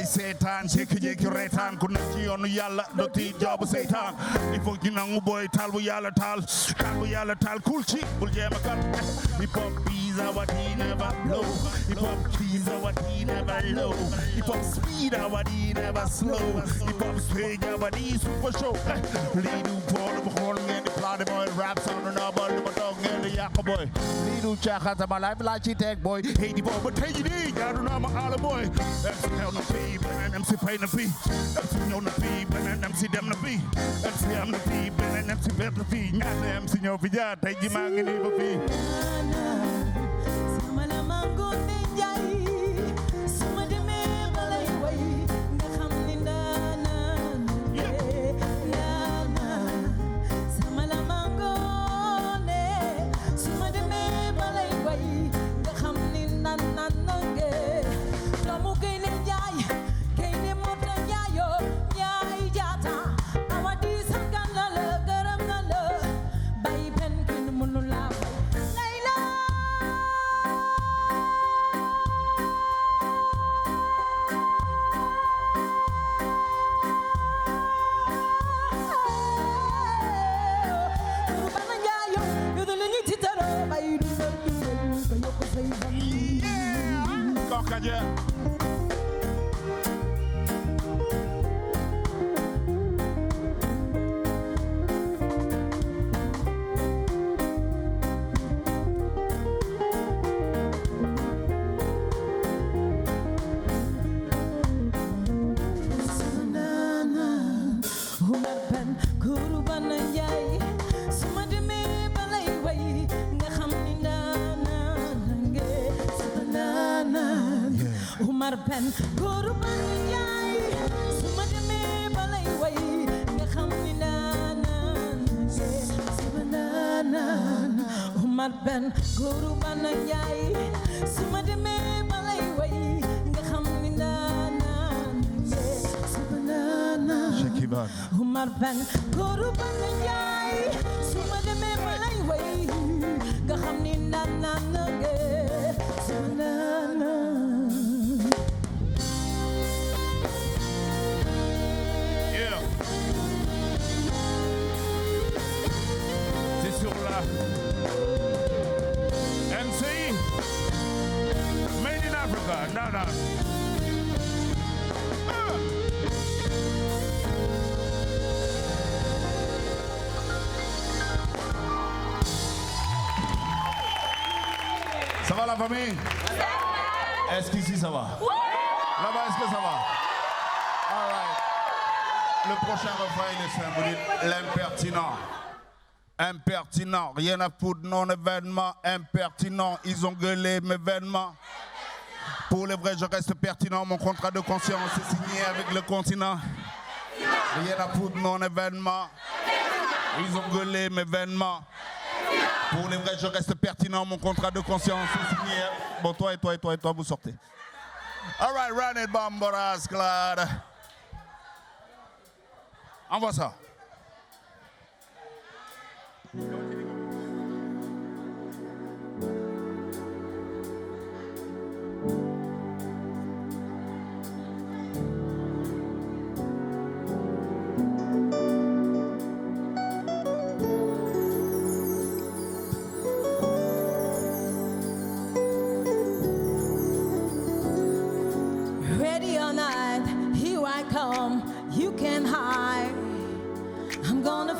Satan, Jeki Retan, Kunachi on Yalla, Doti Job Satan. If you know boy, Talbu Yalla Tal, cool chick, Buljamakan. Hip hop pizza, what he never blow. Hip hop pizza, what he never low. Hip hop speed, what he never slow. Hip hop speed, what he super show. Lidu Paul, the whole man, the plot boy, raps on the novel, the dog, and the Yaka boy. Lidu Chakata, my life, like she tag boy. Hey, the boy, but hey, you don't know my other boy. That's hell no fee, and MC pay the fee. MC know the fee, and MC them the fee. MC am the fee, and MC bet the fee. Not the MC no fee, take your man and leave a fee. Marpen korban yaay suma demee balay way nga xam ni naan Marpen korban yaay suma demee balay way nga xam ni naan Shakiban Marpen korban yaay suma demee balay way nga xam ni naan No. Ça va la famille? Est-ce qu'ici ça va? Là-bas, est-ce que ça va? All right. Le prochain refrain, il est simple, vous dites l'impertinent. Impertinent, rien à foutre, non-événement. Impertinent, ils ont gueulé mes vêtements. Pour les vrais, je reste pertinent. Mon contrat de conscience est signé avec le continent. Rien à foutre, non-événement. Ils ont gueulé mes vêtements. Pour les vrais, je reste pertinent. Mon contrat de conscience est signé. Bon, toi, vous sortez. All right, run it, Bamboras, Claude. Envoie ça. Ready or not,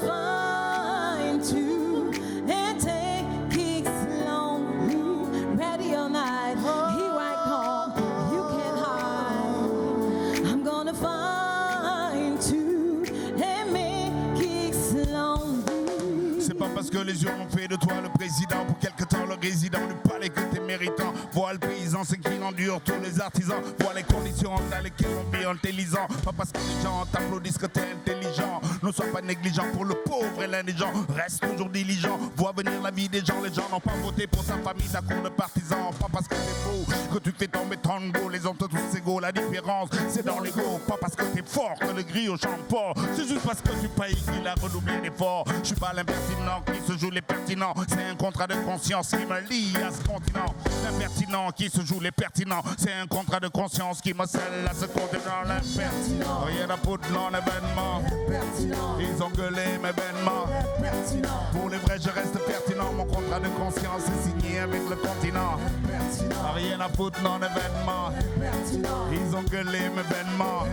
find two and take it slowly. Ready or not, here I come. You can't hide. I'm gonna find two and make it slowly. C'est pas parce que les yeux ont fait de toi le président pour quelque temps le résident du palais que t'es méritant. Vois le paysan s'inclinant dur, tous les artisans. Vois les conditions dans lesquelles on vit intelligent. Pas parce que les gens t'applaudissent que t'es intelligent. Ne sois pas négligent pour le pauvre et l'indigent. Reste toujours diligent. Vois venir la vie des gens. Les gens n'ont pas voté pour ta famille, ta cour de partisans. Pas parce que t'es beau que tu fais tomber tango. Les autres tous égaux. La différence c'est dans l'ego. Pas parce que t'es fort que le griot chante fort. C'est juste parce que tu payes qu'il a redoublé d'efforts. Je suis pas l'impertinent qui se joue les pertinents. C'est un contrat de conscience qui me lie à ce continent. L'impertinent qui se joue les pertinents. C'est un contrat de conscience qui me scelle à ce continent. L'impertinent. Rien à foutre dans l'événement. Ils ont gueulé mes vêtements. Pour les vrais je reste pertinent. Mon contrat de conscience est signé avec le continent. Rien à foutre dans l'événement. Ils ont gueulé mes vêtements.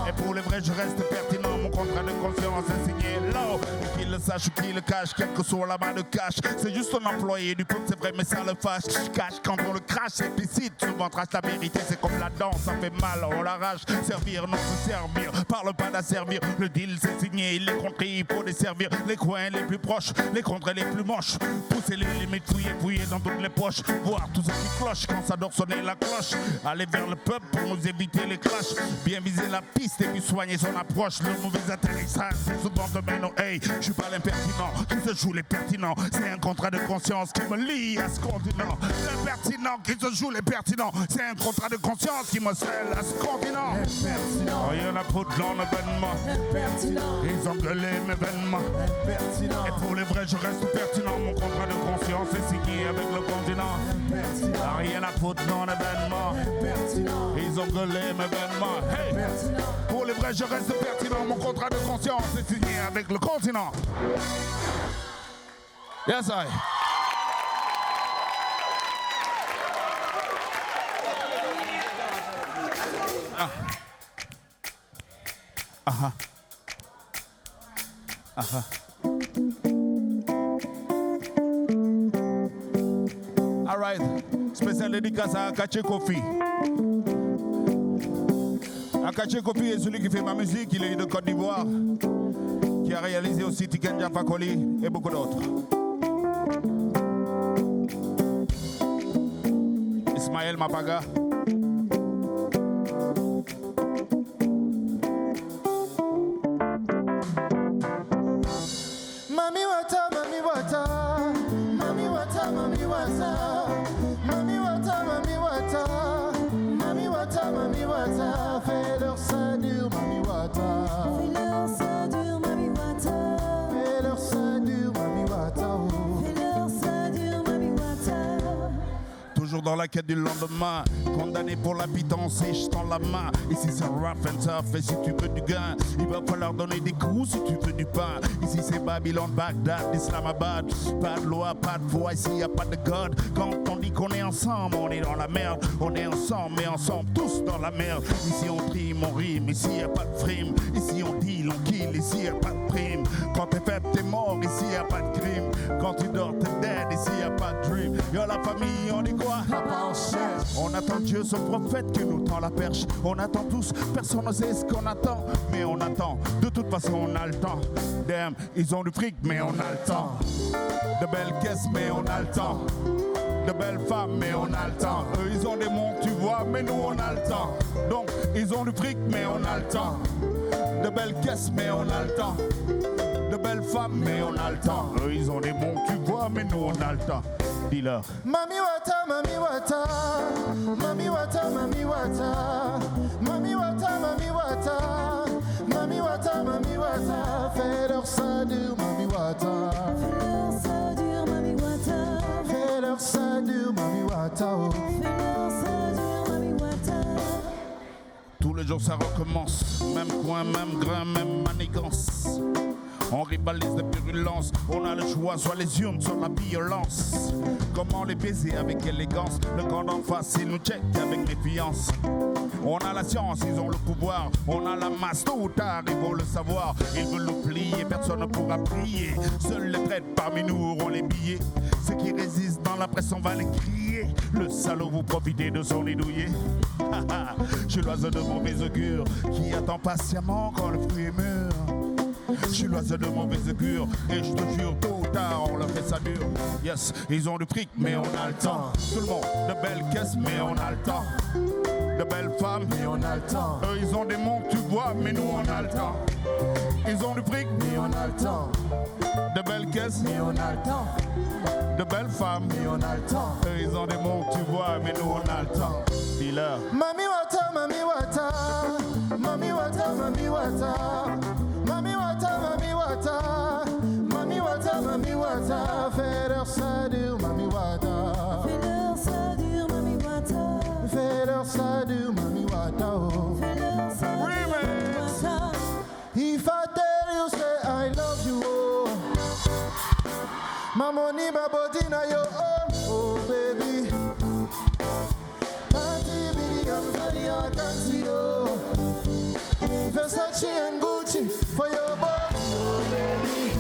Et pour les vrais je reste pertinent. Mon contrat de conscience est signé là. Et qu'il le sache ou qu'il le cache, quelle que soit la main de cash. C'est juste un employé du peuple, c'est vrai mais ça le fâche. Cache quand on le crache, c'est explicite. Souvent trace la vérité, c'est comme la danse, ça fait mal, on l'arrache. Servir, non se servir, parle pas d'asservir. Le deal c'est signé, il est compris, il faut desservir. Les coins les plus proches, les contrées les plus moches. Pousser les limites, fouiller dans toutes les poches. Voir tout ce qui cloche quand ça dort sonner la cloche. Aller vers le peuple pour nous éviter les clashs. Bien viser la piste et puis soigner son approche. Le mauvais atterrissage, c'est souvent demain, non, hey, je suis pas l'impertinent qui se joue les pertinents. C'est un contrat de conscience qui me lie à ce continent. L'impertinent qui se joue les pertinents. C'est un contrat de conscience qui me scelle à ce continent. Rien à foutre dans l'événement. Ils ont gueulé mes vêtements. Et pour les vrais je reste pertinent. Mon contrat de conscience est signé avec le continent. Rien à foutre dans l'événement. Ils ont gueulé mes vêtements. Hey. Pour les vrais je reste pertinent. Mon contrat de conscience est signé avec le continent. Yes, I. All right. Spécial dédicace à Akache Kofi. Akache Kofi est celui qui fait ma musique. Il est de Côte d'Ivoire. Qui a réalisé aussi Tikenja Fakoli et beaucoup d'autres. Ismaël Mapaga. Mami wata, mami wata, mami wata, mami wata, mami wata, mami wata, mami wata, mami wata, fais-leur ça dur, mami wata, fais-leur ça dur, mami wata, fais-leur ça dur, mami wata, fais-leur ça dur, mami wata. Toujours dans la quête du lendemain, condamné pour la pitance et je tends la main. Ici c'est rough and tough et si tu veux du gain, il va falloir donner des coups si tu veux du pain. Ici c'est Babylone, Bagdad, Islamabad. Pas de loi, pas de foi, ici y a pas de God. Quand on dit qu'on est ensemble, on est dans la merde. On est ensemble, mais ensemble, tous dans la merde. Ici on trime, on rime, ici y a pas de frime. Ici on deal, on kill, ici y a pas de prime. Quand t'es faible, t'es mort, ici y a pas de crime. Quand tu dors, t'es dead, ici y a pas de dream. Y'a la famille, on dit quoi? On attend Dieu, ce prophète qui nous tend la perche. On attend tous, personne ne sait ce qu'on attend. Mais on attend, de toute façon on a le temps. Damn, ils ont du fric mais on a le temps. De belles caisses mais on a le temps. De belles femmes mais on a le temps. Eux ils ont des montres tu vois mais nous on a le temps. Donc ils ont du fric mais on a le temps. De belles caisses mais on a le temps. De belles femmes mais on a le temps. Eux ils ont des montres tu vois mais nous on a le temps. Dis-leur. Mami wata, mami wata, mami wata, mami wata, mami wata, mami wata, mami wata, mami wata, fais-leur ça dur, mami wata, fais-leur ça dur, mami wata, fais-leur ça dur, mami wata, fais-leur ça dur, mami wata. Tous les jours ça recommence, même coin, même grain, même manigance. On rivalise de virulence, on a le choix, soit les urnes, soit la violence. Comment les baiser avec élégance? Le camp d'en face, il nous check avec méfiance. On a la science, ils ont le pouvoir. On a la masse, tôt ou tard, ils vont le savoir. Ils veulent nous plier, personne ne pourra plier. Seuls les traîtres parmi nous auront les billets. Ceux qui résistent dans la presse, on va les crier. Le salaud, vous profitez de son nez douillet. Je suis l'oiseau de mauvais augure qui attend patiemment quand le fruit est mûr. Je suis l'oiseau de mauvais augure et je te jure, tôt ou tard, on leur fait ça dur. Yes, ils ont du fric, mais on a le temps. Tout le monde, de belles caisses, mais on a le temps. De belles femmes, mais on a le temps. Eux, ils ont des montres, tu vois, mais nous, on a le temps. Ils ont du fric, mais on a le temps. De belles caisses, mais on a le temps. De belles femmes, mais on a le temps. Eux, ils ont des montres, tu vois, mais nous, on a le temps. Dis-leur. Mami wata, mami wata. Mami wata, mami wata. Mami wata, mami wata. Mami wata, mami wata. Fais-leur ça dur, mami wata. Fais-leur ça dur, mami wata. Fais-leur ça dur, mami wata. Oh. Fais-leur ça dur, mami wata. If I tell you, say I love you, oh. My money, my body, now your own, oh baby. Party, baby, I'm funny, I can see, oh. Versace and Gucci for your body, oh baby.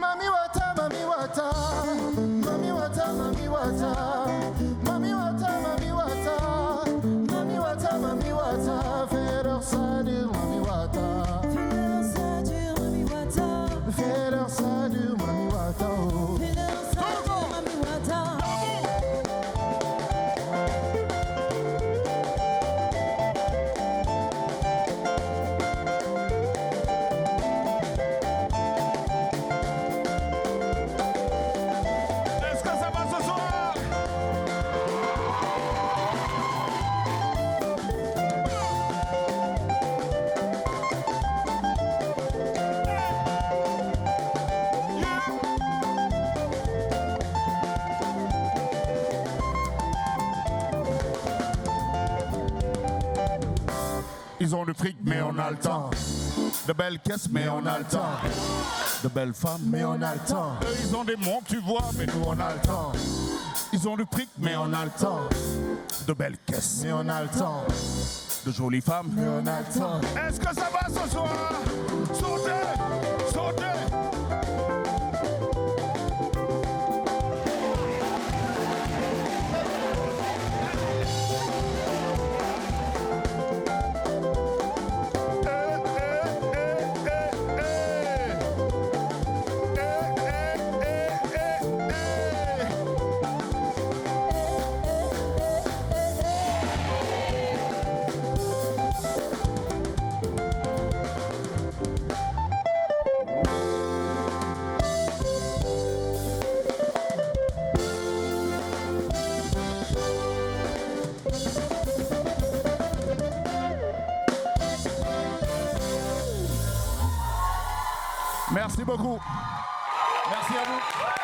Mami wata, mami wata. Mami wata, mami wata. Mami wata, mami wata. Mami wata, mami wata. Fais-leur ça dur, mami wata. Fais-leur ça dur, mami wata. Fais-leur ça dur, mami wata. Oh. Fais-leur ça dur, mami wata. Est-ce que ça va ce soir? Ils ont du fric, mais on a le temps. De belles caisses, mais on a le temps. De belles femmes, mais on a le temps. Eux, ils ont des montres, tu vois, mais nous, on a le temps. Ils ont du fric, mais on a le temps. De belles caisses, mais on a le temps. De jolies femmes, mais on a le temps. Est-ce que ça va ce soir? Sautez! Sautez! Merci beaucoup. Merci à vous.